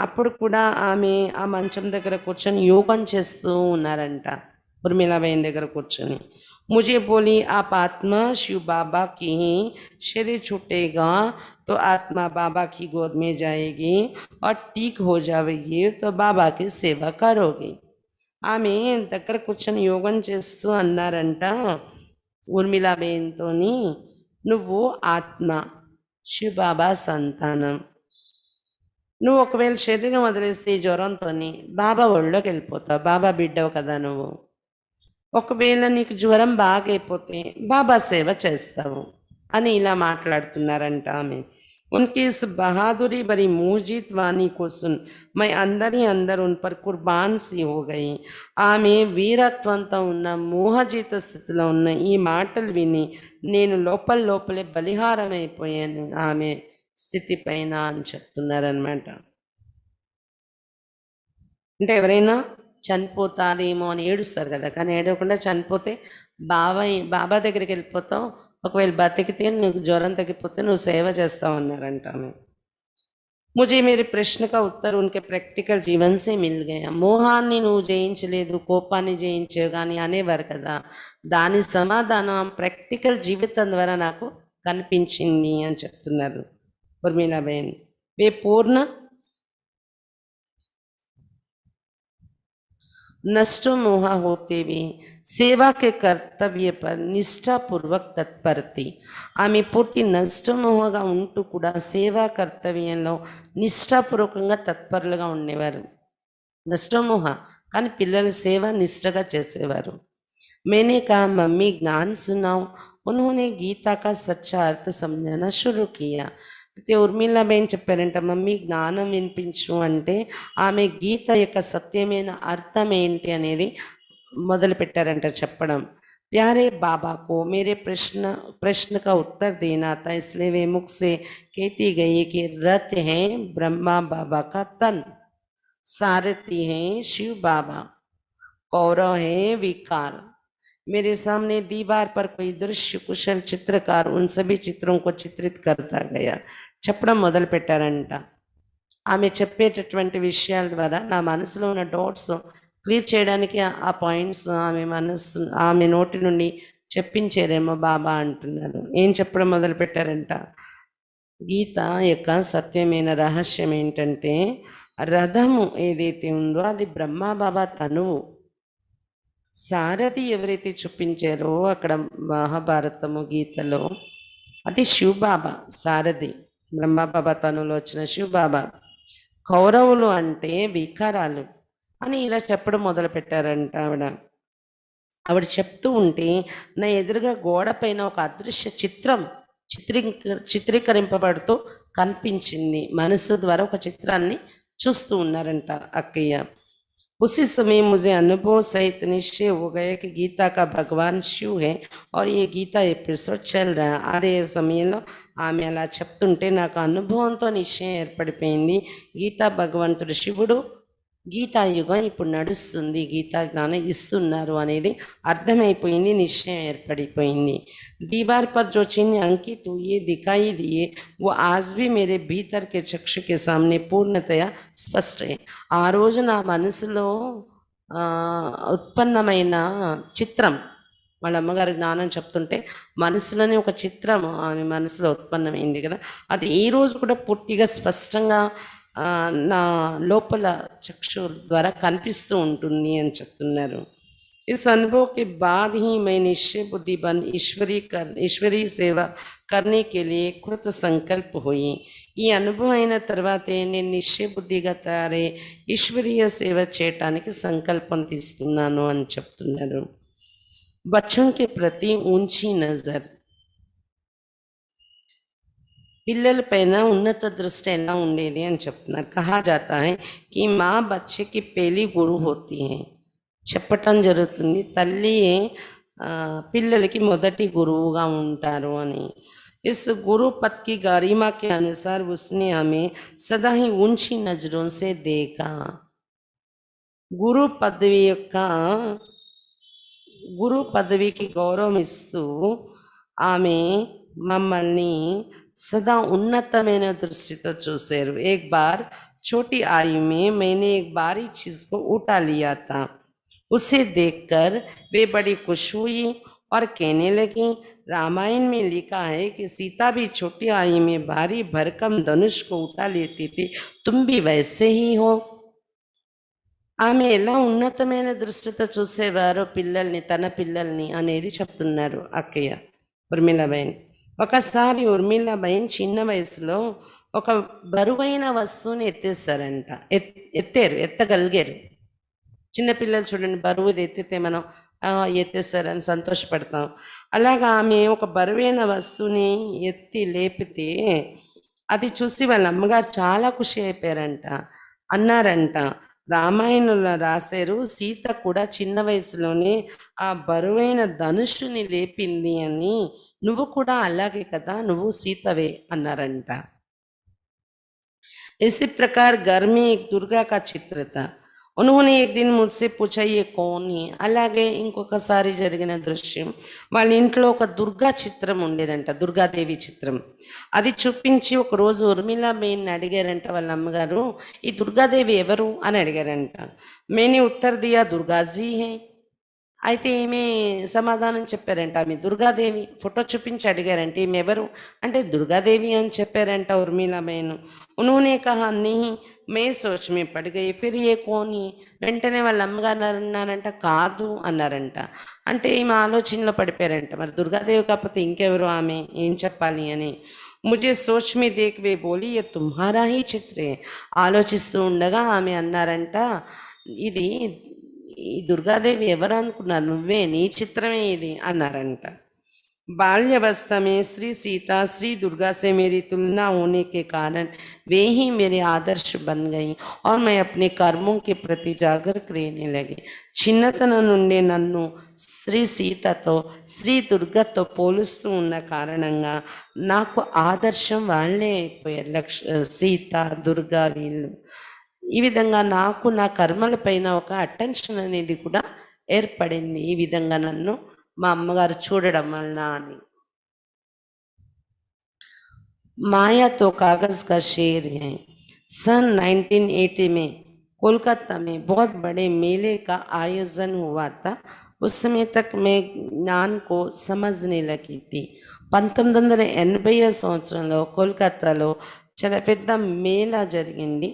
అప్పుడు కూడా ఆమె ఆ మంచం దగ్గర కూర్చొని యోగం చేస్తూ ఉన్నారంట, ఉర్మిళాబేన్ దగ్గర కూర్చొని. मुझे बोली, आप आत्मा शिव बाबा की ही, शरीर छूटेगा तो आत्मा बाबा की गोद में जाएगी और ठीक हो जाएगी तो बाबा की सेवा करोगी. ఆమె దగ్గర కూర్చొని యోగం చేస్తూ అన్నారంట ఉర్మిళాబేన్తోని, నువ్వు ఆత్మ, శివబాబా సంతానం, నువ్వు ఒకవేళ శరీరం వదిలేస్తే ఈ జ్వరంతోని బాబా ఒళ్ళోకి వెళ్ళిపోతావు, బాబా బిడ్డవు కదా నువ్వు. ఒకవేళ నీకు జ్వరం బాగైపోతే బాబా సేవ చేస్తావు అని ఇలా మాట్లాడుతున్నారంట ఆమె. उनकी इस बहादुरी भरी मूजित वाणी को सुन मैं अंदर ही अंदर उन पर कुर्बान सी हो गई. ఆమె వీరత్వంతో ఉన్న మోహజీత స్థితిలో ఉన్న ఈ మాటలు విని నేను లోపలే బలిహారం అయిపోయాను ఆమె స్థితి పైన అని చెప్తున్నారనమాట. అంటే ఎవరైనా చనిపోతాదేమో అని ఏడుస్తారు కదా, కానీ ఏడవకుండా చనిపోతే బాబా దగ్గరికి వెళ్ళిపోతావు, ఒకవేళ బతికితే నువ్వు జ్వరం తగ్గిపోతే నువ్వు సేవ చేస్తావు అన్నారంట ఆమె. मुझे मेरे प्रश्न का उत्तर उनके प्रैक्टिकल जीवन से मिल गया. మోహాన్ని నువ్వు జయించలేదు, కోపాన్ని జయించావు కానీ అనేవారు కదా, దాని సమాధానం ప్రాక్టికల్ జీవితం ద్వారా నాకు కనిపించింది అని చెప్తున్నారు ఉర్మిళాబేన్. వే పూర్ణ नष्ट मोह होते भी सेवा के कर्तव्य पर निष्ठापूर्वक तत्पर थी. ఆమె పూర్తి నష్టమోహగా ఉంటూ కూడా సేవా కర్తవ్యంలో నిష్ఠాపూర్వకంగా తత్పరులుగా ఉండేవారు. నష్టమోహ కానీ పిల్లల సేవ నిష్ఠగా చేసేవారు. मैंने कहा, मम्मी ज्ञान सुनाओ. उन्होंने गीता का सच्चा अर्थ समझाना शुरू किया. అయితే ఉర్మిళాబేన్ చెప్పారంట, మమ్మీ జ్ఞానం వినిపించు అంటే ఆమె గీత యొక్క సత్యమైన అర్థం ఏంటి అనేది మొదలు పెట్టారంట చెప్పడం. प्यारे बाबा को मेरे प्रश्न का उत्तर देना था, इसलिए वे मुख से कहती गई कि रथ है ब्रह्मा बाबा का तन, सारथी है शिव बाबा, कौरव है विकार, मेरे सामने दीवार पर कोई दृश्य कुशल चित्रकार उन सभी चित्रों को चित्रित करता गया చెప్పడం మొదలు పెట్టారంట. ఆమె చెప్పేటటువంటి విషయాల ద్వారా నా మనసులో ఉన్న డౌట్స్ క్లియర్ చేయడానికి ఆ పాయింట్స్ ఆమె నోటి నుండి చెప్పించారేమో బాబా అంటున్నారు. ఏం చెప్పడం మొదలు పెట్టారంట, గీత యొక్క సత్యమైన రహస్యం ఏంటంటే రథము ఏదైతే ఉందో అది బ్రహ్మ బాబా తనువు. సారథి ఎవరైతే చూపించారో అక్కడ మహాభారతము గీతలో అది శివబాబా సారథి, బ్రహ్మబాబా తనులో వచ్చిన శివబాబా. కౌరవులు అంటే వికారాలు అని ఇలా చెప్పడం మొదలు పెట్టారంట ఆవిడ చెప్తూ ఉంటే నా ఎదురుగా గోడ పైన ఒక అదృశ్య చిత్రం చిత్రీకరింపబడుతూ కనిపించింది. మనసు ద్వారా ఒక చిత్రాన్ని చూస్తూ ఉన్నారంట అక్కయ్య. उसी समय मुझे अनुभव सहित निश्चय हो गया कि गीता का भगवान शिव है और ये गीता एपिसोड चल रहा है. అదే సమయంలో ఆమె అలా చెప్తుంటే నాకు అనుభవంతో నిశ్చయం ఏర్పడిపోయింది, గీతా భగవంతుడు శివుడు, గీతాయుగం ఇప్పుడు నడుస్తుంది, గీతా జ్ఞానం ఇస్తున్నారు అనేది అర్థమైపోయింది, నిశ్చయం ఏర్పడిపోయింది. दीवार पर जो चिन्ह अंकित हुए दिखाई दिए वो आज भी मेरे भीतर के चक्षु के सामने पूर्णतया स्पष्ट है. ఆ రోజు నా మనసులో ఉత్పన్నమైన చిత్రం, వాళ్ళ అమ్మగారి జ్ఞానం చెప్తుంటే మనసులోనే ఒక చిత్రం ఆమె మనసులో ఉత్పన్నమైంది కదా, అది ఈ రోజు కూడా పూర్తిగా స్పష్టంగా నా లోపల చక్షు ద్వారా కనిపిస్తూ ఉంటుంది అని చెప్తున్నారు. इस अनुभव के बाद ही मैं निश्चय बुद्धि बन ईश्वरी सेवा करने के लिए कृत संकल्प हुई. ఈ అనుభవం అయిన తర్వాతే నేను నిశ్చయ బుద్ధిగా తయారై ఈశ్వరీయ సేవ చేయటానికి సంకల్పం తీసుకున్నాను అని చెప్తున్నారు. बच्चों के प्रति ऊंची नजर, పిల్లల పైన ఉన్నత దృష్టి ఎలా ఉండేది అని చెప్తున్నారు. కహా జాతా హై కి మా బచ్చేకి పేలి గురు హోతీ హై, చెప్పటం జరుగుతుంది తల్లి పిల్లలకి మొదటి గురువుగా ఉంటారు అని. इस गुरु पद की गरिमा के अनुसार उसने हमें सदा ही ऊंची नजरों से देखा. గురు పదవి యొక్క గురు పదవికి గౌరవం ఇస్తూ ఆమె మమ్మల్ని सदा उन्नतమైన దృష్టితో చూశారు. एक बार छोटी आयु में मैंने एक बारी चीज को उठा लिया था. उसे देखकर वे बड़ी खुश हुई और कहने लगी, रामायण में लिखा है कि सीता भी छोटी आयु में भारी भरकम धनुष को उठा लेती थी, तुम भी वैसे ही हो. ఆమె ఎలా ఉన్నతమైన దృష్టితో చూసేవారో పిల్లల్ని, తన పిల్లల్ని అనేది చెప్తున్నారు అక్కయ్య ఉర్మిళాబైన్. ఒకసారి ఉర్మిళాబైన్ చిన్న వయసులో ఒక బరువైన వస్తువుని ఎత్తేసారంట. ఎత్తగలిగారు. చిన్నపిల్లలు చూడండి, బరువు ఎత్తితే మనం ఎత్తేసారని సంతోషపడతాం. అలాగా ఆమె ఒక బరువైన వస్తువుని ఎత్తి లేపితే అది చూసి వాళ్ళ అమ్మగారు చాలా ఖుషి అయిపోయారంట. అన్నారంట, రామాయణంలో రాశారు సీత కూడా చిన్న వయసులోనే ఆ బరువైన ధనుషుని లేపింది అని, నువ్వు కూడా అలాగే కదా, నువ్వు సీతవే అన్నారంట. इसी प्रकार घर में एक दुर्गा का चित्र था. उन्होंने एक दिन मुझसे पूछा ये कौन है. అలాగే ఇంకొకసారి జరిగిన దృశ్యం, వాళ్ళ ఇంట్లో ఒక దుర్గా చిత్రం ఉండేదంట, దుర్గాదేవి చిత్రం. అది చూపించి ఒకరోజు ఉర్మిళాబేన్ అడిగారంట వాళ్ళ అమ్మగారు, ఈ దుర్గాదేవి ఎవరు అని అడిగారంట. मैंने उत्तर दिया दुर्गाजी है. అయితే ఈమె సమాధానం చెప్పారంట, ఆమె దుర్గాదేవి. ఫోటో చూపించి అడిగారంట ఈమె ఎవరు అంటే దుర్గాదేవి అని చెప్పారంట ఉర్మిళాబేన్. उन्होंने कहा नहीं, मैं सोच में पड़ गई, फिर ये कौन है. వెంటనే వాళ్ళ అమ్మగారు అన్నారంట, కాదు అన్నారంట. అంటే ఈమె ఆలోచనలో పడిపోయారంట, మరి దుర్గాదేవి కాకపోతే ఇంకెవరు ఆమె, ఏం చెప్పాలి అని. ముझे सोच में देख वे बोली ये तुम्हारा ही चित्र है. ఆలోచిస్తూ ఉండగా ఆమె అన్నారంట, ఇది ఈ దుర్గాదేవి ఎవరు అనుకున్నారు, నువ్వే, నీ చిత్రమే ఇది అన్నారంట. बाल्यावस्था में श्री सीता श्री दुर्गा से मेरी तुलना होने के कारण वे ही मेरे आदर्श बन गई और मैं अपने कर्मों के प्रति जागरूक रहने लगी. చిన్నతన నుండి నన్ను శ్రీ సీతతో శ్రీ దుర్గతో పోలుస్తూ ఉన్న కారణంగా నాకు ఆదర్శం వాళ్ళే అయిపోయారు, సీత దుర్గా వీళ్ళు. ఈ విధంగా నాకు నా కర్మల పైన ఒక అటెన్షన్ అనేది కూడా ఏర్పడింది. ఈ విధంగా నన్ను మా అమ్మగారు చూడడం వలన అని. माया तो कागज का शेर है। सन 1980 में कोलकाता में बहुत बड़े मेले का आयोजन हुआ था। उस समय तक मैं ज्ञान को समझने लगी थी। 1980 సంవత్సరంలో కోల్కతాలో చాలా పెద్ద మేళా జరిగింది.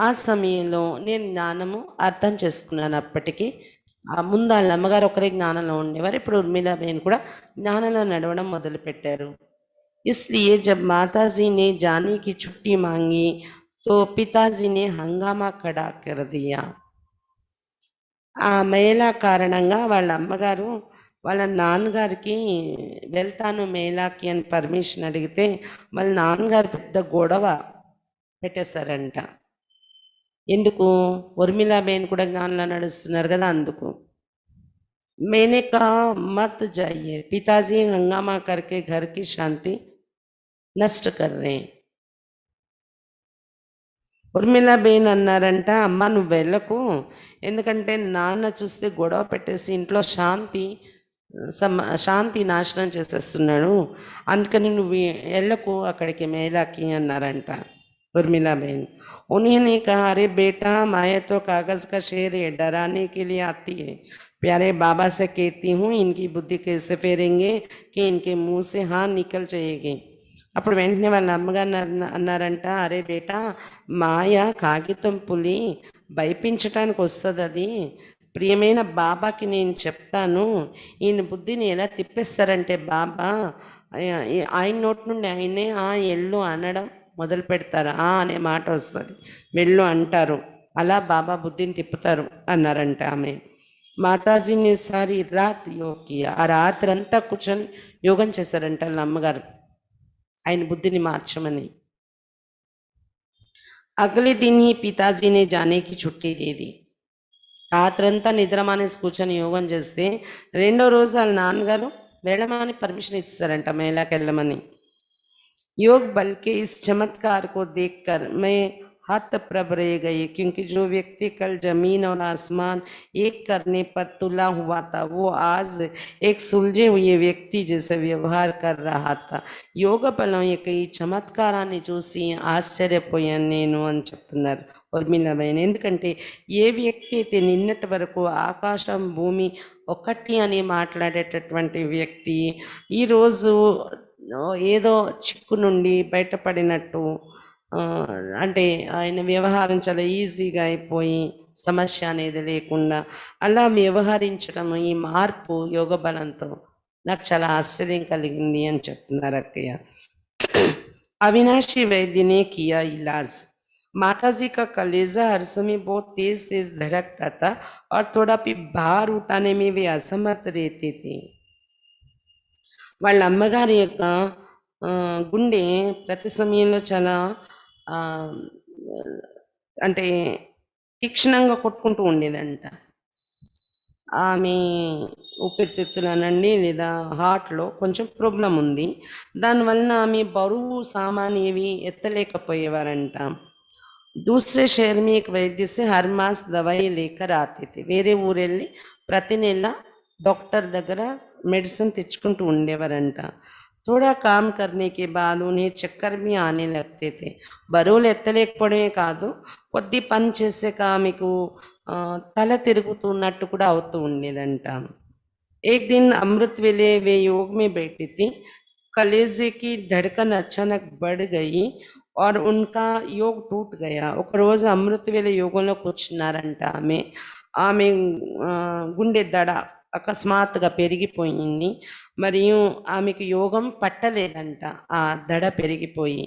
ఆ సమయంలో నేను జ్ఞానము అర్థం చేసుకున్నాను. అప్పటికి ముందు వాళ్ళ అమ్మగారు ఒకరే జ్ఞానంలో ఉండేవారు. ఇప్పుడు ఉర్మిళాబేన్ కూడా జ్ఞానంలో నడవడం మొదలుపెట్టారు. इसलिए जब माताजी ने जाने की छुट्टी मांगी तो पिताजी ने हंगामा खड़ा कर दिया। ఆ మేళా కారణంగా వాళ్ళ అమ్మగారు వాళ్ళ నాన్నగారికి వెళ్తాను మేళాకి అని పర్మిషన్ అడిగితే వాళ్ళ నాన్నగారు పెద్ద గొడవ పెట్టేశారంట. ఎందుకు? ఉర్మిళాబేన్ కూడా జ్ఞానంలో నడుస్తున్నారు కదా అందుకు. मैंने कहा मत जाइए, पिताजी हंगामा करके घर की शांति नष्ट कर रहे हैं। ఉర్మిళాబేన్ అన్నారంట, అమ్మ నువ్వు వెళ్ళకు, ఎందుకంటే నాన్న చూస్తే గొడవ పెట్టేసి ఇంట్లో శాంతి నాశనం చేసేస్తున్నాడు, అందుకని నువ్వు వెళ్ళకు అక్కడికి మేళాకి అన్నారంట उर्मिलाबेन। उन्होंने कहा अरे बेटा माया तो कागज का शेर है, डराने के लिए आती है। प्यारे बाबा से कहती हूँ इनकी बुद्धि कैसे फेरेंगे कि इनके मुंह से हाँ निकल जाएगी। అప్పుడు వెంటనే వాళ్ళ అమ్మగారు అన్నారంట, అరే బేటా మాయ కాగితం పులి, భయపించటానికి వస్తుంది అది. ప్రియమైన బాబాకి నేను చెప్తాను, ఈయన బుద్ధిని ఎలా తిప్పేస్తారంటే బాబా ఆయన నోటి నుండి ఆయనే ఎల్లు అనడం మొదలు పెడతారు. అనే మాట వస్తుంది, వెళ్ళు అంటారు, అలా బాబా బుద్ధిని తిప్పుతారు అన్నారంట ఆమె. మాతాజీని సారి రాత్ యోగి, ఆ రాత్రి అంతా కూర్చొని యోగం చేశారంట వాళ్ళ అమ్మగారు ఆయన బుద్ధిని మార్చమని. అగలే दिन ही पिताजी ने जाने की छुट्टी दे दी। రాత్రంతా నిద్ర మానేసి కూర్చొని యోగం చేస్తే రెండో రోజు వాళ్ళ నాన్నగారు వెళ్ళమని పర్మిషన్ ఇస్తారంట మేళాకి వెళ్ళమని. योग बल के इस चमत्कार को देखकर मैं हतप्रभ रह गई, क्योंकि जो व्यक्ति कल जमीन और आसमान एक करने पर तुला हुआ था वो आज एक सुलझे हुए వ్యక్తి जैसे వ్యవహార कर रहा था। యోగ బలం యొక్క ఈ చమత్కారాన్ని చూసి ఆశ్చర్యపోయాను నేను అని చెప్తున్నారు ఉర్మిళాబేన్. ఎందుకంటే ఏ వ్యక్తి అయితే నిన్నటి వరకు ఆకాశం భూమి ఒకటి అని మాట్లాడేటటువంటి వ్యక్తి ఈరోజు ఏదో చిక్కు నుండి బయటపడినట్టు, అంటే ఆయన వ్యవహారం చాలా ఈజీగా అయిపోయి సమస్య అనేది లేకుండా అలా వ్యవహరించడం, ఈ మార్పు యోగ బలంతో నాకు చాలా ఆశ్చర్యం కలిగింది అని చెప్తున్నారు అక్కయ్య. अविनाशी वैद्य ने किया इलाज। माताजी का कलेजा हर समय बहुत तेज तेज धड़कता था और थोड़ा भी भार उठाने में वे असमर्थ रहते थे। వాళ్ళ అమ్మగారి యొక్క గుండె ప్రతి సమయంలో చాలా అంటే తీక్షణంగా కొట్టుకుంటూ ఉండేదంట. ఆమె ఊపిరితిత్తులనండి లేదా హార్ట్లో కొంచెం ప్రాబ్లం ఉంది. దానివలన ఆమె బరువు సామాను ఏవి ఎత్తలేకపోయేవారంట. दूसरे शहर में एक वैद्य से हर मास दवाई लेकर आते थे। వేరే ఊరెళ్ళి ప్రతి నెల డాక్టర్ దగ్గర మెడిసిన్ తెచ్చుకుంటూ ఉండేవారంట. थोड़ा काम करने के बाद उन्हें चक्कर भी आने लगते थे। బరువులు ఎత్తలేకపోవడమే కాదు, కొద్ది పని చేసాక ఆమెకు తల తిరుగుతున్నట్టు కూడా అవుతూ ఉండేదంట. एक दिन अमृत वेले वे योग में बैठी थी। कलेजे की धड़कन अचानक बढ़ गई और उनका योग टूट गया। ఒక రోజు అమృత వేళ యోగంలో కూర్చున్నారంట ఆమె గుండె దడ అకస్మాత్తుగా పెరిగిపోయింది, మరియు ఆమెకు యోగం పట్టలేదంట, ఆ దడ పెరిగిపోయి.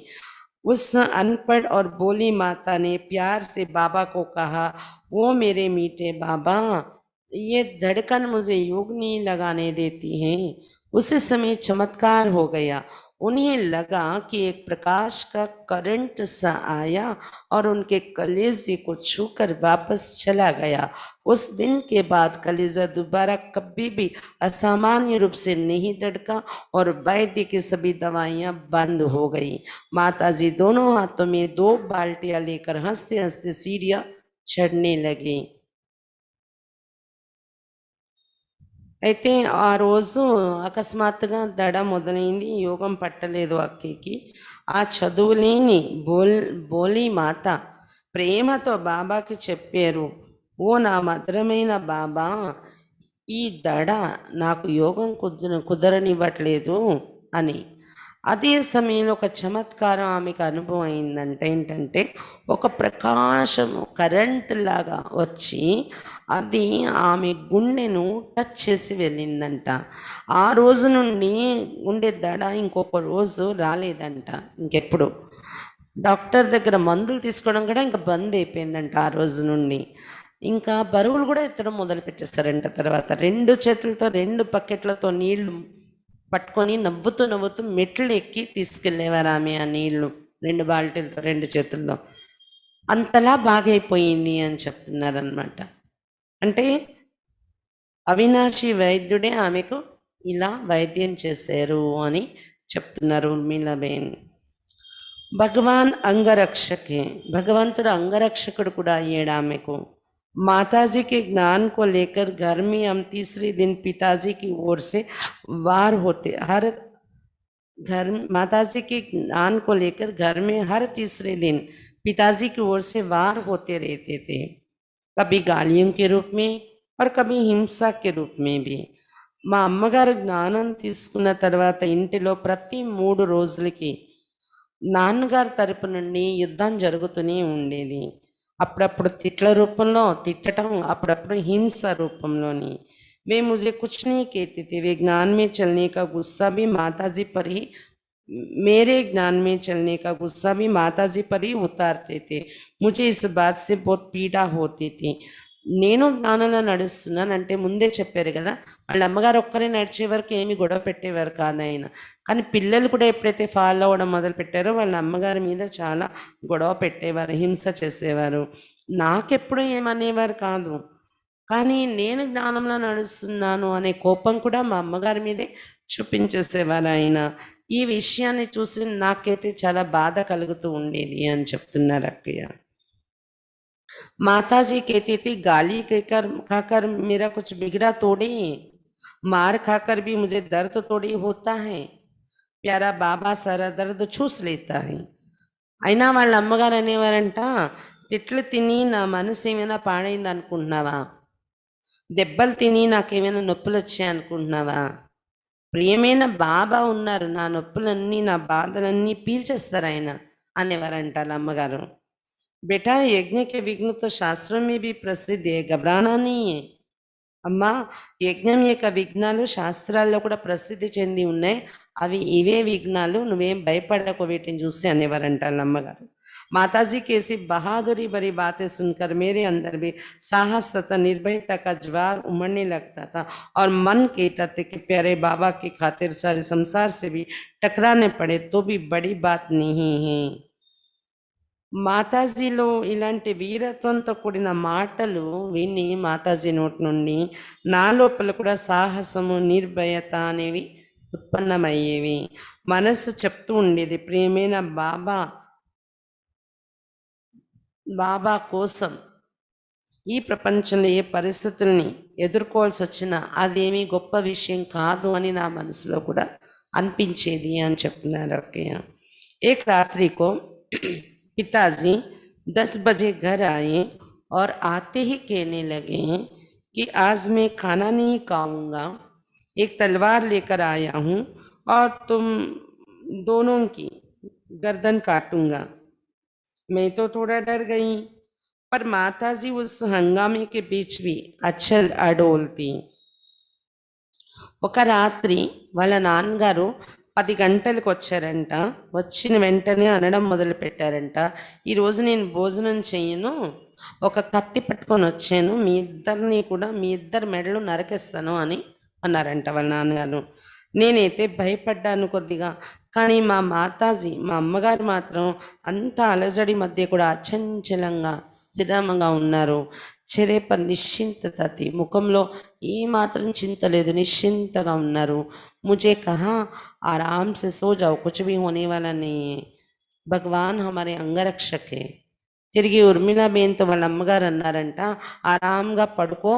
उस अनपढ़ और बोली माता ने प्यार से बाबा को कहा, वो मेरे मीठे बाबा, ये धड़कन मुझे योग नहीं लगाने देती है। उसी समय चमत्कार हो गया। उन्हें लगा कि एक प्रकाश का करंट सा आया और उनके कलेजे को छूकर वापस चला गया। उस दिन के बाद कलेजा दोबारा कभी भी असामान्य रूप से नहीं धड़का और वैद्य की सभी दवाइयां बंद हो गई। माताजी दोनों हाथों में 2 बाल्टियां लेकर हंसते हंसते सीढ़ियां चढ़ने लगी। అయితే ఆ రోజు అకస్మాత్తుగా దడ మొదలైంది. యోగం పట్టలేదు అక్కకి. ఆ చదువులేని బోలి మాత ప్రేమతో బాబాకి చెప్పారు. "ఓ నా మధురమైన బాబా, ఈ దడ నాకు యోగం కుదరనివ్వట్లేదు" అని. అదే సమయంలో ఒక చమత్కారం ఆమెకు అనుభవం అయిందంటే ఏంటంటే, ఒక ప్రకాశము కరెంట్ లాగా వచ్చి అది ఆమె గుండెను టచ్ చేసి వెళ్ళిందంట. ఆ రోజు నుండి ఉండే దడ ఇంకొక రోజు రాలేదంట ఇంకెప్పుడు. డాక్టర్ దగ్గర మందులు తీసుకోవడం కూడా ఇంక బంద్ అయిపోయిందంట ఆ రోజు నుండి. ఇంకా బరువులు కూడా ఎత్తడం మొదలుపెట్టేసారంట తర్వాత. 2 చేతులతో 2 బకెట్లతో నీళ్లు పట్టుకొని నవ్వుతూ, నవ్వుతూ మెట్లు ఎక్కి తీసుకెళ్ళేవారు ఆమె ఆ నీళ్లు. 2 బాల్టీలతో 2 చేతుల్లో. అంతలా బాగైపోయింది అని చెప్తున్నారనమాట. అంటే అవినాషి వైద్యుడే ఆమెకు ఇలా వైద్యం చేశారు అని చెప్తున్నారు ఉర్మిళాబేన్. భగవాన్ అంగరక్షకే, భగవంతుడు అంగరక్షకుడు కూడా అయ్యాడు ఆమెకు. माताजी के ज्ञान को लेकर घर में हम तीसरे दिन पिताजी की ओर से वार होते हर घर माताजी के ज्ञान को लेकर घर में हर तीसरे दिन पिताजी की ओर से वार होते रहते थे, कभी गालियों के रूप में और कभी హింస के रूप में भी. మా అమ్మగారు జ్ఞానం తీసుకున్న తర్వాత ఇంటిలో ప్రతి 3 రోజులకి నాన్నగారి తరపు నుండి యుద్ధం జరుగుతూనే ఉండేది. అప్పుడప్పుడు తిట్ల రూపంలో తిట్టటం, అప్పుడప్పుడు హింస రూపంలోని. वे मुझे कुछ नहीं कहते थे, वे ज्ञान में चलने का गुस्सा भी माताजी पर ही मेरे ज्ञान में चलने का गुस्सा भी माताजी पर ही उतारते थे. मुझे इस बात से बहुत पीड़ा होती थी. నేను జ్ఞానంలో నడుస్తున్నానంటే ముందే చెప్పారు కదా, వాళ్ళ అమ్మగారు ఒక్కరే నడిచే వరకు ఏమి గొడవ పెట్టేవారు కాదు ఆయన. కానీ పిల్లలు కూడా ఎప్పుడైతే ఫాలో అవ్వడం మొదలుపెట్టారో వాళ్ళ అమ్మగారి మీద చాలా గొడవ పెట్టేవారు, హింస చేసేవారు. నాకెప్పుడు ఏమనేవారు కాదు. కానీ నేను జ్ఞానంలో నడుస్తున్నాను అనే కోపం కూడా మా అమ్మగారి మీదే చూపించేసేవారు ఆయన. ఈ విషయాన్ని చూసి నాకైతే చాలా బాధ కలుగుతూ ఉండేది అని చెప్తున్నారు అక్కయ్య. माताजी कहती थी, गाली कहकर खाकर मेरा कुछ बिगड़ा थोड़ी, मार खाकर भी मुझे दर्द थोड़ी होता है, प्यारा बाबा सारा दर्द చూసి లేతా है. అయినా వాళ్ళ అమ్మగారు అనేవారంట, తిట్లు తిని నా మనసు ఏమైనా పాడైంది అనుకుంటున్నావా, దెబ్బలు తిని నాకేమైనా నొప్పులు వచ్చాయి అనుకుంటున్నావా, ప్రియమైన బాబా ఉన్నారు, నా నొప్పులన్నీ నా బాధలన్నీ పీల్చేస్తారు ఆయన అనేవారంట వాళ్ళ అమ్మగారు. बेटा यज्ञ के विघ्न तो शास्त्रों में भी प्रसिद्ध है, घबराना नहीं है. అమ్మా, యజ్ఞం యొక్క విఘ్నాలు శాస్త్రాల్లో కూడా ప్రసిద్ధి చెంది ఉన్నాయి. అవి ఇవే విఘ్నాలు, నువ్వేం భయపడకు వీటిని చూసి అనేవారంట వాళ్ళ అమ్మగారు. माताजी की ऐसी बहादुरी भरी बातें सुनकर मेरे अंदर भी साहस तथा निर्भयता का ज्वार उमड़ने लगता था और मन कहता था कि प्यारे बाबा की खातिर सारे संसार से भी टकराने पड़े तो भी बड़ी बात नहीं है. మాతాజీలో ఇలాంటి వీరత్వంతో కూడిన మాటలు విని మాతాజీ నోటి నుండి నా లోపల కూడా సాహసము, నిర్భయత అనేవి ఉత్పన్నమయ్యేవి. మనస్సు చెప్తూ ఉండేది, ప్రియమైన బాబా బాబా కోసం ఈ ప్రపంచంలో ఏ పరిస్థితుల్ని ఎదుర్కోవాల్సి వచ్చినా అదేమీ గొప్ప విషయం కాదు అని నా మనసులో కూడా అనిపించేది అని చెప్తున్నారు అక్కయ్య. एक रात्रि को पिताजी 10 बजे घर आए और आते ही कहने लगे कि आज मैं खाना नहीं खाऊंगा, एक तलवार लेकर आया हूँ और तुम दोनों की गर्दन काटूंगा. मैं तो थोड़ा डर गई, पर माताजी उस हंगामे के बीच भी अचल अडोलती. ఒక రాత్రి వాళ్ళ నాన్నగారు 10 గంటలకు వచ్చారంట. వచ్చిన వెంటనే అనడం మొదలుపెట్టారంట, ఈరోజు నేను భోజనం చెయ్యను, ఒక కత్తి పట్టుకొని వచ్చాను, మీ ఇద్దరి మెడలు నరికేస్తాను అని అన్నారంట వాళ్ళ నాన్నగారు. నేనైతే భయపడ్డాను కొద్దిగా. కానీ మా మాతాజీ, మా అమ్మగారు మాత్రం అంత అలజడి మధ్య కూడా అచంచలంగా స్థిరంగా ఉన్నారు. చెరే పర్ నిశ్చింతత थी, ముఖంలో ఏ మాత్రం చింత లేదు, నిశ్చింతగా ఉన్నారు. मुझे कहा आराम से सो जाओ, कुछ भी होने वाला नहीं है, भगवान हमारे अंगरक्षक है. తిరిగి ఉర్మిళాబేన్తో వాళ్ళ అమ్మగారు అన్నారంట, ఆరాంగా పడుకో,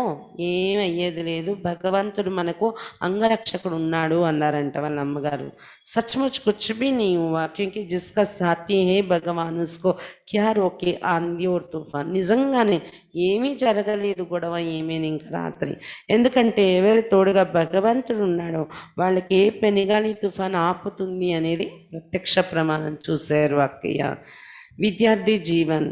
ఏం అయ్యేది లేదు, భగవంతుడు మనకు అంగరక్షకుడు ఉన్నాడు అన్నారంట వాళ్ళ అమ్మగారు. సచ్ముచ్ కుచ్ భీ నీ హువా క్యూంకి జిస్కా సాథీ హే భగవాన్ ఉస్కో క్యా రోకే ఆంధీ और తుఫాన్. నిజంగానే ఏమీ జరగలేదు గొడవ ఏమీని ఇంక రాత్రి. ఎందుకంటే ఎవరి తోడుగా భగవంతుడు ఉన్నాడో వాళ్ళకి ఏ పెనుగాలి తుఫాన్ ఆపుతుంది అనేది ప్రత్యక్ష ప్రమాణం చూశారు అక్కయ్య. విద్యార్థి జీవన్,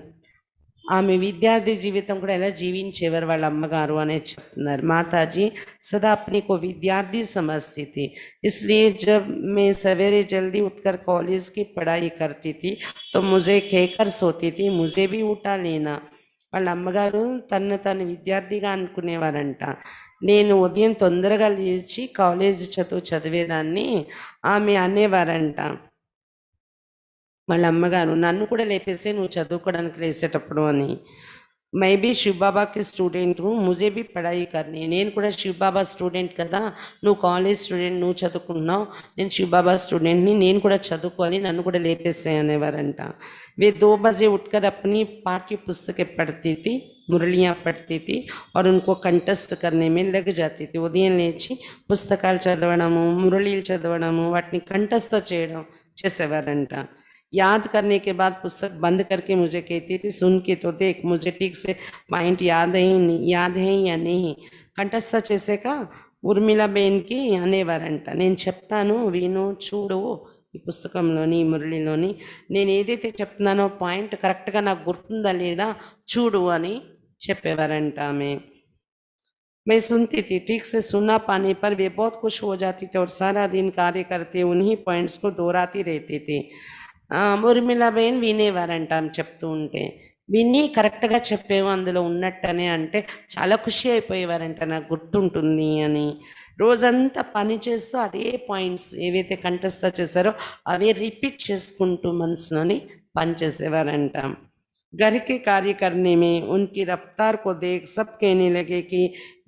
ఆమె విద్యార్థి జీవితం కూడా ఎలా జీవించేవారు వాళ్ళ అమ్మగారు అనేది చెప్తున్నారు. माताजी सदा अपने को विद्यार्थी समझती थी, इसलिए जब मैं सवेरे जल्दी उठकर कॉलेज की पढ़ाई करती थी तो मुझे कहकर सोती थी, मुझे भी उठा लेना. వాళ్ళ అమ్మగారు తను విద్యార్థిగా అనుకునేవారంట. నేను ఉదయం తొందరగా లేచి కాలేజీ చదివేదాన్ని. ఆమె అనేవారంట వాళ్ళ అమ్మగారు, నన్ను కూడా లేపేసే నువ్వు చదువుకోవడానికి లేసేటప్పుడు అని. మై బీ శివబాబాకి స్టూడెంట్, ముజే బీ పడాయి కర్ని, నేను కూడా శివబాబా స్టూడెంట్ కదా, నువ్వు కాలేజ్ స్టూడెంట్, నువ్వు చదువుకున్నావు, నేను శివబాబా స్టూడెంట్ని, నేను కూడా చదువుకోవాలి, నన్ను కూడా లేపేసే అనేవారంట. వే 2 बजे उठकर अपनी पाठ्य पुस्तकें पढ़ती थी, మురళియా పढ़ती थी और उनको कंठस्थ करने में लग जाती थी. ఉదయం లేచి పుస్తకాలు చదవడము, మురళీలు చదవడము, వాటిని కంఠస్థ చేసేవారంట. याद करने के बाद पुस्तक बंद करके मुझे कहती थी, सुन के तो देख मुझे ठीक से पॉइंट याद है या नहीं. కంఠస్థ చేసాక ఉర్మిళాబేన్కి అనేవారంట, నేను చెప్తాను విను, చూడు, ఈ పుస్తకంలోని ఈ మురళిలోని నేను ఏదైతే చెప్తున్నానో పాయింట్ కరెక్ట్గా నాకు గుర్తుందా లేదా చూడు అని చెప్పేవారంట ఆమె. मैं सुनती थी, ठीक से सुनना पाने पर वे बहुत खुश हो जाती थी और सारा दिन कार्य करते उन्हीं पॉइंट्स को दोहराती रहती थी. ఉర్మిళాబేన్ వినేవారంట ఆమె చెప్తూ ఉంటే. విని కరెక్ట్గా చెప్పేమో అందులో ఉన్నట్టనే అంటే చాలా ఖుషి అయిపోయేవారంట, నాకు గుర్తుంటుంది అని. రోజంతా పని చేస్తూ అదే పాయింట్స్ ఏవైతే కంఠస్థ చేశారో అవే రిపీట్ చేసుకుంటూ మనసులోని పనిచేసేవారంట. घर के कार्य करने में उनकी रफ्तार को देख सब कहने लगे कि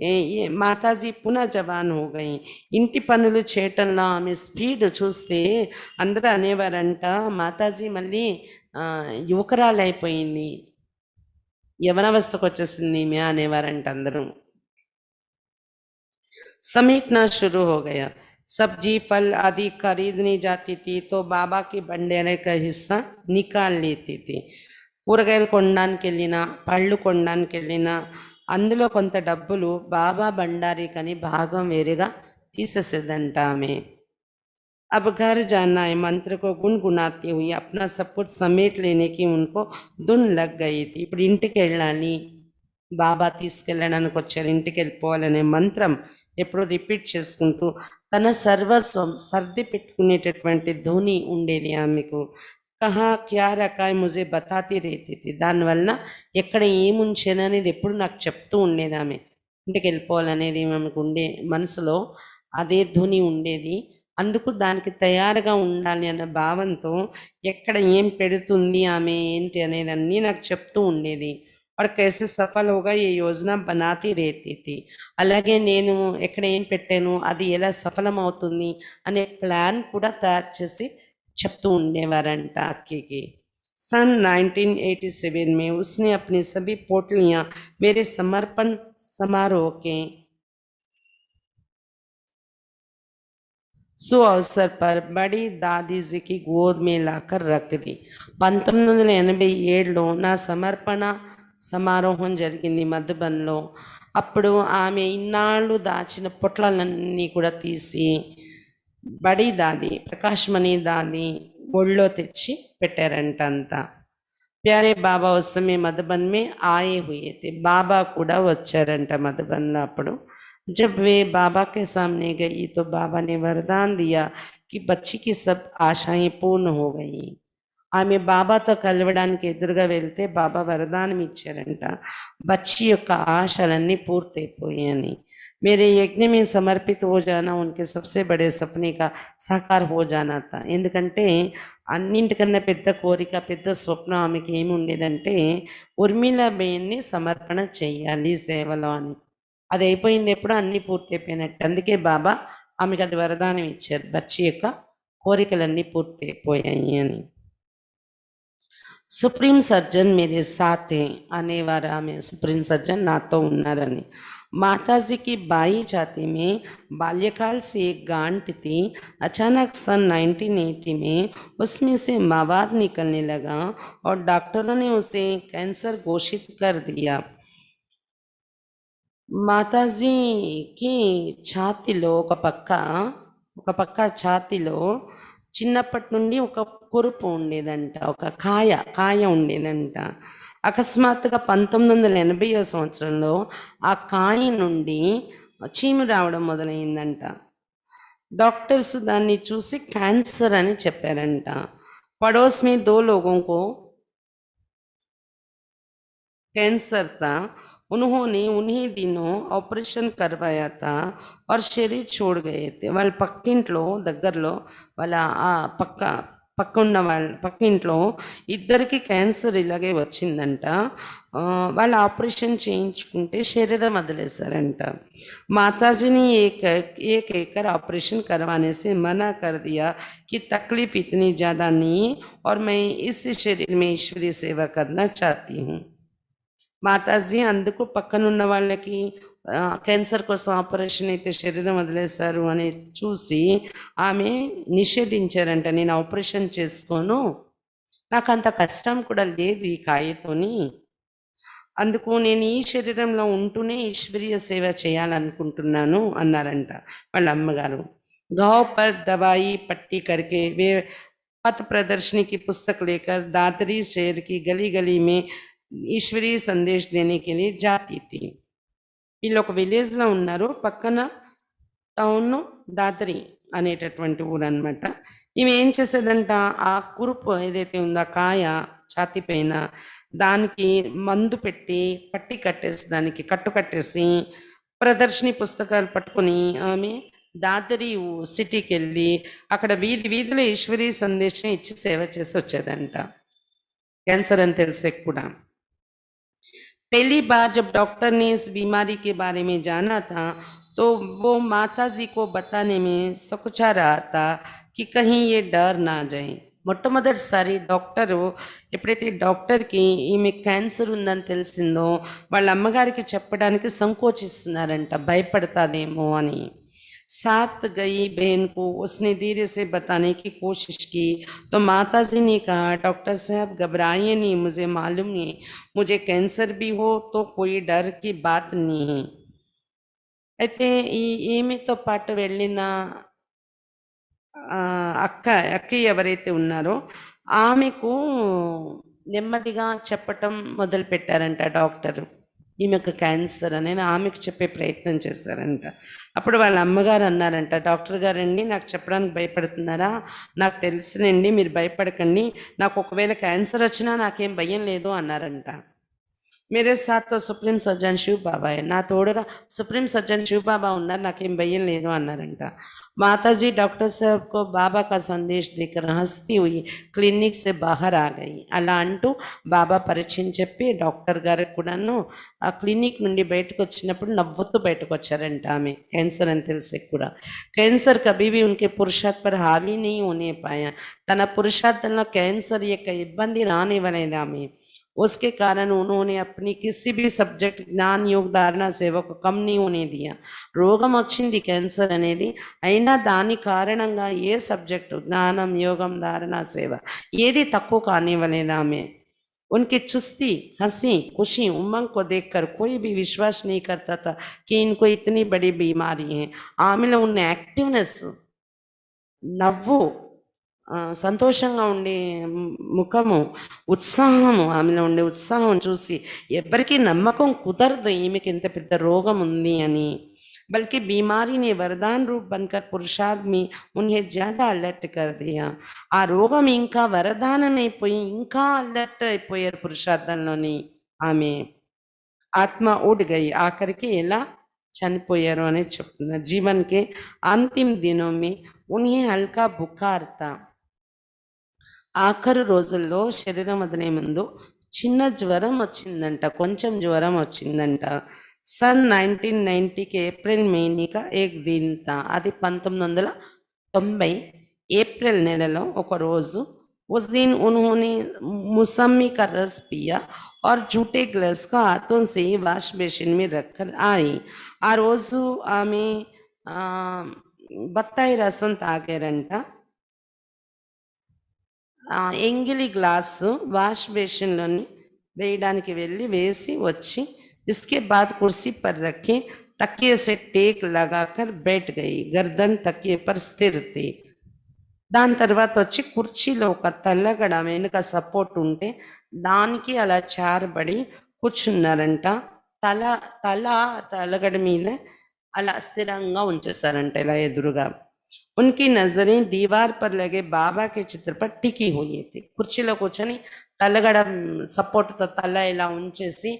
ये మాతాజీ పునః జవాన్ हो गई. ఇంటి పనులు చేయటంలో ఆమె స్పీడ్ చూస్తే అందరూ అనేవారంట, మాతాజీ మళ్ళీ యువకురాలు అయిపోయింది, యవనవస్థకు వచ్చేసింది ఈమె అనేవారంట అందరూ. समेटना शुरू हो गया. सब्जी फल आदि खरीदने जाती थी तो बाबा के भंडारे का हिस्सा निकाल लेती थी. కూరగాయలు కొనడానికి వెళ్ళినా, పళ్ళు కొనడానికి వెళ్ళినా అందులో కొంత డబ్బులు బాబా బండారీకని భాగం వేరుగా తీసేసేదంట ఆమె. अब घर जाना है मंत्र को गुनगुनाती हुई अपना सब कुछ समेट लेने की उनको धुन लग गई थी. ఇప్పుడు ఇంటికి వెళ్ళాలి, బాబా తీసుకెళ్ళడానికి వచ్చారు, ఇంటికి వెళ్ళిపోవాలనే మంత్రం ఎప్పుడు రిపీట్ చేసుకుంటూ తన సర్వస్వం సర్ది పెట్టుకునేటటువంటి ధ్వని ఉండేది ఆమెకు. కహా క్యా రకా ముజే బతాతి రేతి థీ, దానివల్ల ఎక్కడ ఏముంచాననేది ఎప్పుడు నాకు చెప్తూ ఉండేది ఆమె. ఇంటికి వెళ్ళిపోవాలనేది ఆమెకు ఉండే మనసులో అదే ధ్వని ఉండేది. అందుకు దానికి తయారుగా ఉండాలి అన్న భావంతో ఎక్కడ ఏం పెడుతుంది ఆమె ఏంటి అనేది అన్నీ నాకు చెప్తూ ఉండేది. और कैसे सफल होगा ये योजना बनाती रहती थी. అలాగే నేను ఎక్కడ ఏం పెట్టాను అది ఎలా సఫలం అవుతుంది అనే ప్లాన్ కూడా తయారు చేసి చెప్తూ ఉండేవారంట అక్కకి. सन 1987 में उसने अपनी सभी पोटलियां मेरे समर्पण समारोह के सुअवसर पर बड़ी दादी जी की गोद में लाकर रख दी. 1987లో నా సమర్పణ సమారోహం జరిగింది మధుబన్లో. అప్పుడు ఆమె ఇన్నాళ్ళు దాచిన పొట్లాలన్నీ కూడా తీసి బడి దాది, ప్రకాశ్మణి దాది ఒళ్ళో తెచ్చి పెట్టారంట అంతా. ప్యారే బాబా उस समय मधुबन में आए हुए थे. బాబా కూడా వచ్చారంట మధుబన్లో అప్పుడు. जब वे बाबा के सामने गई तो बाबा ने वरदान दिया कि बच्ची की सब आशाएं पूर्ण हो गई. ఆమె బాబాతో కలవడానికి ఎదురుగా వెళ్తే బాబా వరదానం ఇచ్చారంట, బచ్చి యొక్క ఆశలన్నీ పూర్తయిపోయాయని. मेरे यज्ञ में समर्पित हो जाना उनके सबसे बड़े सपने का साकार हो जाना था. ఎందుకంటే అన్నింటికన్నా పెద్ద కోరిక, పెద్ద స్వప్నం ఆమెకి ఏమి ఉండేదంటే ఉర్మిళాబేన్ని సమర్పణ చెయ్యాలి సేవలో అని. అది అయిపోయింది ఎప్పుడు, అన్నీ పూర్తయిపోయినట్టు. అందుకే బాబా ఆమెకు అది వరదానం ఇచ్చారు, బచ్చి యొక్క కోరికలన్నీ పూర్తయిపోయాయి అని. सुप्रीम सर्जन मेरे साथ हैं, आने वाला में सुप्रीम सर्जन ना तो उन्नारनी। माताजी की बाई छाती में बाल्यकाल से एक गांठ थी। अचानक सन 1980 में उसमें से मवाद निकलने लगा और डॉक्टरों ने उसे कैंसर घोषित कर दिया। మాతాజీ కి ఛాతీలో ఒక పక్క ఛాతీలో చిన్నప్పటి నుండి ఒక కురుపు ఉండేదంట. ఒక కాయ ఉండేదంట. అకస్మాత్తుగా 1980వ సంవత్సరంలో ఆ కాయ నుండి చీము రావడం మొదలైందంట. డాక్టర్స్ దాన్ని చూసి క్యాన్సర్ అని చెప్పారంట. పడోస్ में 2 लोगों को कैंसर था। उन्होंने उन्हीं दिनों ऑपरेशन करवाया था और शरीर छोड़ गए थे। వాళ్ళ పక్కింట్లో దగ్గరలో వాళ్ళ పక్కన్న వాళ్ళ పక్కింట్లో ఇద్దరికి క్యాన్సర్ ఇలాగే వచ్చిందంట. వాళ్ళు ఆపరేషన్ చేయించుకుంటే శరీరం వదిలేశారంట. माताजी ने ये कहकर ऑपरेशन करवाने से मना कर दिया कि तकलीफ इतनी ज़्यादा नहीं और मैं इस शरीर में ईश्वरीय सेवा करना चाहती हूँ। మాతాజీ అందుకు పక్కనున్న వాళ్ళకి క్యాన్సర్ కోసం ఆపరేషన్ అయితే శరీరం వదిలేశారు అని చూసి ఆమె నిషేధించారంట. నేను ఆపరేషన్ చేసుకోను, నాకు అంత కష్టం కూడా లేదు ఈ కాయతోని, అందుకు నేను ఈ శరీరంలో ఉంటూనే ఈశ్వరీయ సేవ చేయాలనుకుంటున్నాను అన్నారంట వాళ్ళ అమ్మగారు. घाव पर दवाई पट्टी करके वे पथ प्रदर्शनी की पुस्तक लेकर दादरी शहर की गली गली में ఈశ్వరీయ సందేశ్ దేనే కే లియే జాతీ థీ. వీళ్ళు ఒక విలేజ్లో ఉన్నారు, పక్కన టౌన్ దాదరి అనేటటువంటి ఊరు అనమాట. ఈమె ఏం చేసేదంట, ఆ కురుపు ఏదైతే ఉందో ఆ కాయ ఛాతీ పైన దానికి మందు పెట్టి పట్టి కట్టేసి దానికి కట్టు కట్టేసి ప్రదర్శని పుస్తకాలు పట్టుకొని ఆమె దాదరి సిటీకి వెళ్ళి అక్కడ వీధి వీధిలో ఈశ్వరీయ సందేశం ఇచ్చి సేవ చేసి వచ్చేదంట. క్యాన్సర్ అని తెలిసే కూడా. पहली बार जब डॉक्टर ने इस बीमारी के बारे में जाना था तो वो माताजी को बताने में सकुचा रहा था कि कहीं ये डर ना जाए. మొట్టమొదటిసారి డాక్టరు ఎప్పుడైతే డాక్టర్కి ఈమె క్యాన్సర్ ఉందని తెలిసిందో వాళ్ళ అమ్మగారికి చెప్పడానికి సంకోచిస్తున్నారంట, భయపడతాదేమో అని. साथ गई बहन को उसने धीरे से बताने की कोशिश की तो माताजी ने कहा, डॉक्टर साहब घबराइए नहीं, मुझे मालूम नहीं, मुझे कैंसर भी हो तो कोई डर की बात नहीं है. అయితే ఈమెతో పాటు వెళ్ళిన అక్కయ్య ఎవరైతే ఉన్నారో ఆమెకు నెమ్మదిగా చెప్పటం మొదలు పెట్టారంట డాక్టర్. ఈమెకు క్యాన్సర్ అనేది ఆమెకు చెప్పే ప్రయత్నం చేశారంట. అప్పుడు వాళ్ళ అమ్మగారు అన్నారంట, డాక్టర్ గారండి నాకు చెప్పడానికి భయపడుతున్నారా, నాకు తెలుసునండి మీరు భయపడకండి, నాకు ఒకవేళ క్యాన్సర్ వచ్చినా నాకేం భయం లేదు అన్నారంట. मेरे साथ तो सुप्रीम सर्जन शिव बाबा है, నా తోడుగా సుప్రీం సర్జన్ శివ్ బాబా ఉన్నారు, నాకేం భయం లేదు అన్నారంట. माताजी डॉक्टर साहब को बाबा का संदेश देकर हंसती हुई क्लिनिक से बाहर आ गई. అలా అంటూ బాబా పరిచయం చెప్పి డాక్టర్ గారికి కూడాను ఆ క్లినిక్ నుండి బయటకు వచ్చినప్పుడు నవ్వుతూ బయటకు వచ్చారంట ఆమె, క్యాన్సర్ అని తెలిసి కూడా. कैंसर कभी भी उनके पुरुषार्थ पर हावी नहीं होने पाया. తన పురుషార్థంలో క్యాన్సర్ యొక్క ఇబ్బంది రానివ్వలేదు ఆమె. उसके कारण उन्होंने अपनी किसी भी सब्जेक्ट ज्ञान योग धारणा सेवा को कम नहीं होने दिया. రోగం వచ్చింది క్యాన్సర్ అనేది, అయినా దాని కారణంగా ఏ సబ్జెక్టు జ్ఞానం యోగం ధారణ సేవ ఏది తక్కువ కానివ్వలేదు ఆమె. उनकी चुस्ती हंसी खुशी उमंग को देखकर कोई भी विश्वास नहीं करता था कि इनको इतनी बड़ी बीमारी है. ఆమెలో ఉన్న యాక్టివ్నెస్, నవ్వు, సంతోషంగా ఉండే ముఖము, ఉత్సాహము, ఆమెలో ఉండే ఉత్సాహం చూసి ఎవరికీ నమ్మకం కుదరదు ఈమెకి ఇంత పెద్ద రోగం ఉంది అని. बल्कि बीमारी ने वरदान रूप बनकर पुरुषार्थ में उन्हें ज्यादा अलर्ट कर दिया. ఆ రోగం ఇంకా వరదానమైపోయి ఇంకా అలర్ట్ అయిపోయారు పురుషార్థంలోని ఆమె. ఆత్మ उड़ गई, ఆఖరికి ఎలా చనిపోయారు అనేది చెప్తున్నారు. जीवन के अंतिम दिनों में उन्हें हल्का बुखार था. ఆఖరు రోజుల్లో శరీరం వదిలే ముందు చిన్న జ్వరం వచ్చిందంట, కొంచెం జ్వరం వచ్చిందంట. सन 1990 के अप्रैल महीने का एक दिन था. అది 1990 ఏప్రిల్ నెలలో ఒక రోజు उस दिन उन्होंने मौसमी का रस पिया और जूठे ग्लास को हाथों से वाश बेसिन में रखकर आई। ఆ రోజు ఆమె బత్తాయి రసం తాగారంట. ఎంగిలి గ్లాసు వాష్ బేసిన్‌లోని వేయడానికి వెళ్ళి వేసి వచ్చి इसके बाद कुर्सी पर रखे तकिए से टेक लगाकर बैठ गई. गर्दन तकिए पर स्थिर थी. దాని తర్వాత వచ్చి కుర్చీలో ఒక తల్లగడ వెనుక సపోర్ట్ ఉంటే దానికి అలా చారబడి కూర్చున్నారంట. తల తల తలగడ మీద అలా స్థిరంగా ఉంచేశారంట ఇలా ఎదురుగా. उनकी नजरें दीवार पर लगे बाबा के चित्र पर टिकी हुई थी. కుర్చీలో కూర్చొని తలగడ సపోర్ట్తో తల ఇలా ఉంచేసి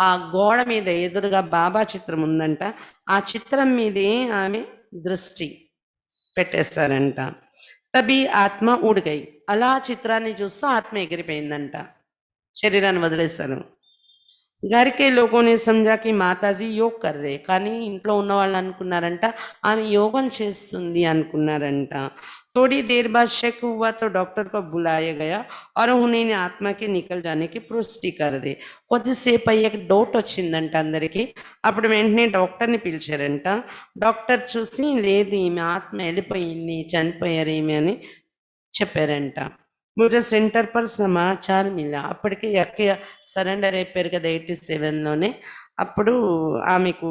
ఆ గోడ మీద ఎదురుగా బాబా చిత్రం ఉందంట. ఆ చిత్రం మీదే ఆమె దృష్టి పెట్టేశారంట. తబి ఆత్మ ఉడ్ గయి. అలా చిత్రాన్ని చూస్తూ ఆత్మ ఎగిరిపోయిందంట, శరీరాన్ని వదిలేశారు. घर के लोगों ने समझा कि మాతాజీ योग कर रहे, కానీ ఇంట్లో ఉన్న వాళ్ళు అనుకున్నారంట ఆమె యోగం చేస్తుంది అనుకున్నారంట. थोड़ी देर बाद शक हुआ तो डॉक्टर को बुलाया गया और उन्होंने आत्मा के निकल जाने की पुष्टि कर दी. కొద్దిసేపు అయ్యాక డౌట్ వచ్చిందంట అందరికీ. అప్పుడు వెంటనే డాక్టర్ని పిలిచారంట. డాక్టర్ చూసి లేదు ఈమె ఆత్మ వెళ్ళిపోయింది, చనిపోయారు ఈమె అని చెప్పారంట. मुझे सेंटर पर समाचार मिला. అప్పటికి అక్క సరెండర్ అయిపోయారు కదా 87లోనే. అప్పుడు ఆమెకు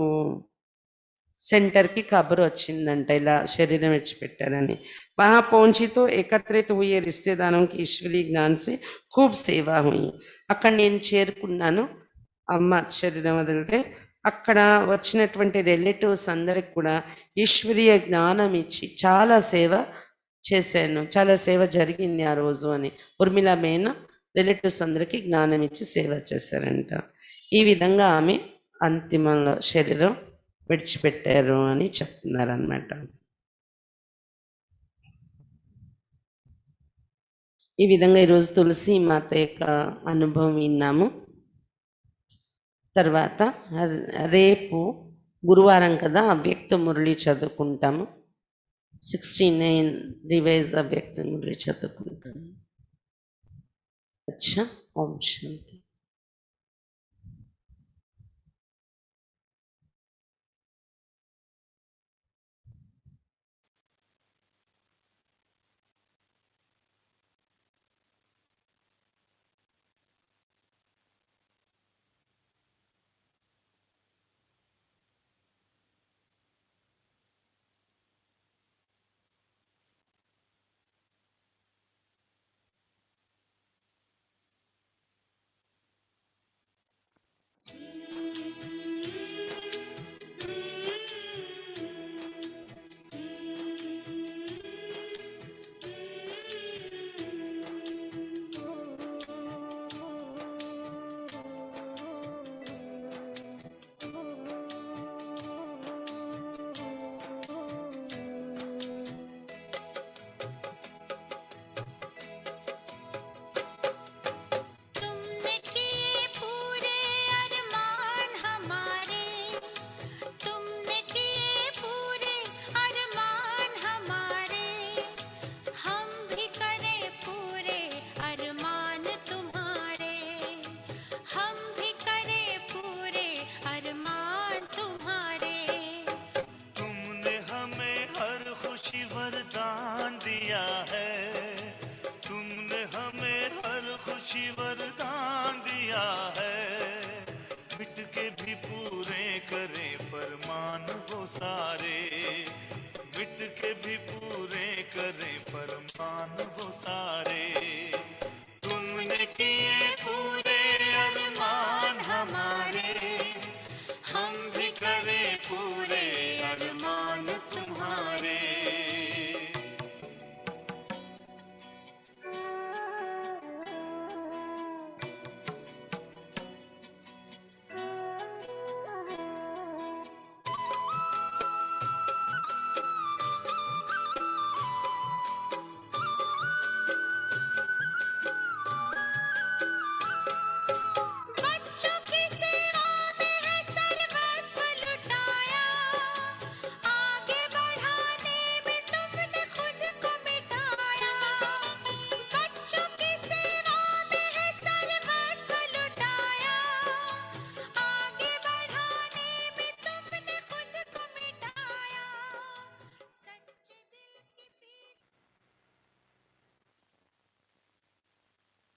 सेंटर की खबर వచ్చిందంట ఇలా శరీరం విడిచిపెట్టారని. वहां पहुंची तो एकत्रित हुए रिश्तेदारों की ईश्वरीय ज्ञान से खूब सेवा हुई. అక్కడ నేను చేరుకున్నాను అమ్మ శరీరం వదిలితే. అక్కడ వచ్చినటువంటి రిలేటివ్స్ అందరికి కూడా ఈశ్వరీయ జ్ఞానం ఇచ్చి చాలా సేవ చేశాను, చాలా సేవ జరిగింది ఆ రోజు అని ఉర్మిళ మేన రిలేటివ్స్ అందరికీ జ్ఞానం ఇచ్చి సేవ చేశారంట. ఈ విధంగా ఆమె అంతిమంలో శరీరం విడిచిపెట్టారు అని చెప్తున్నారన్నమాట. ఈ విధంగా ఈరోజు తులసి మాత యొక్క అనుభవం విన్నాము. తర్వాత రేపు గురువారం కదా అవ్యక్త మురళి చదువుకుంటాము. 69 రివైజ్ అవ్యక్త మురళి చదువుకుంటాము. అచ్చా, ఓం శాంతి. वरदान दिया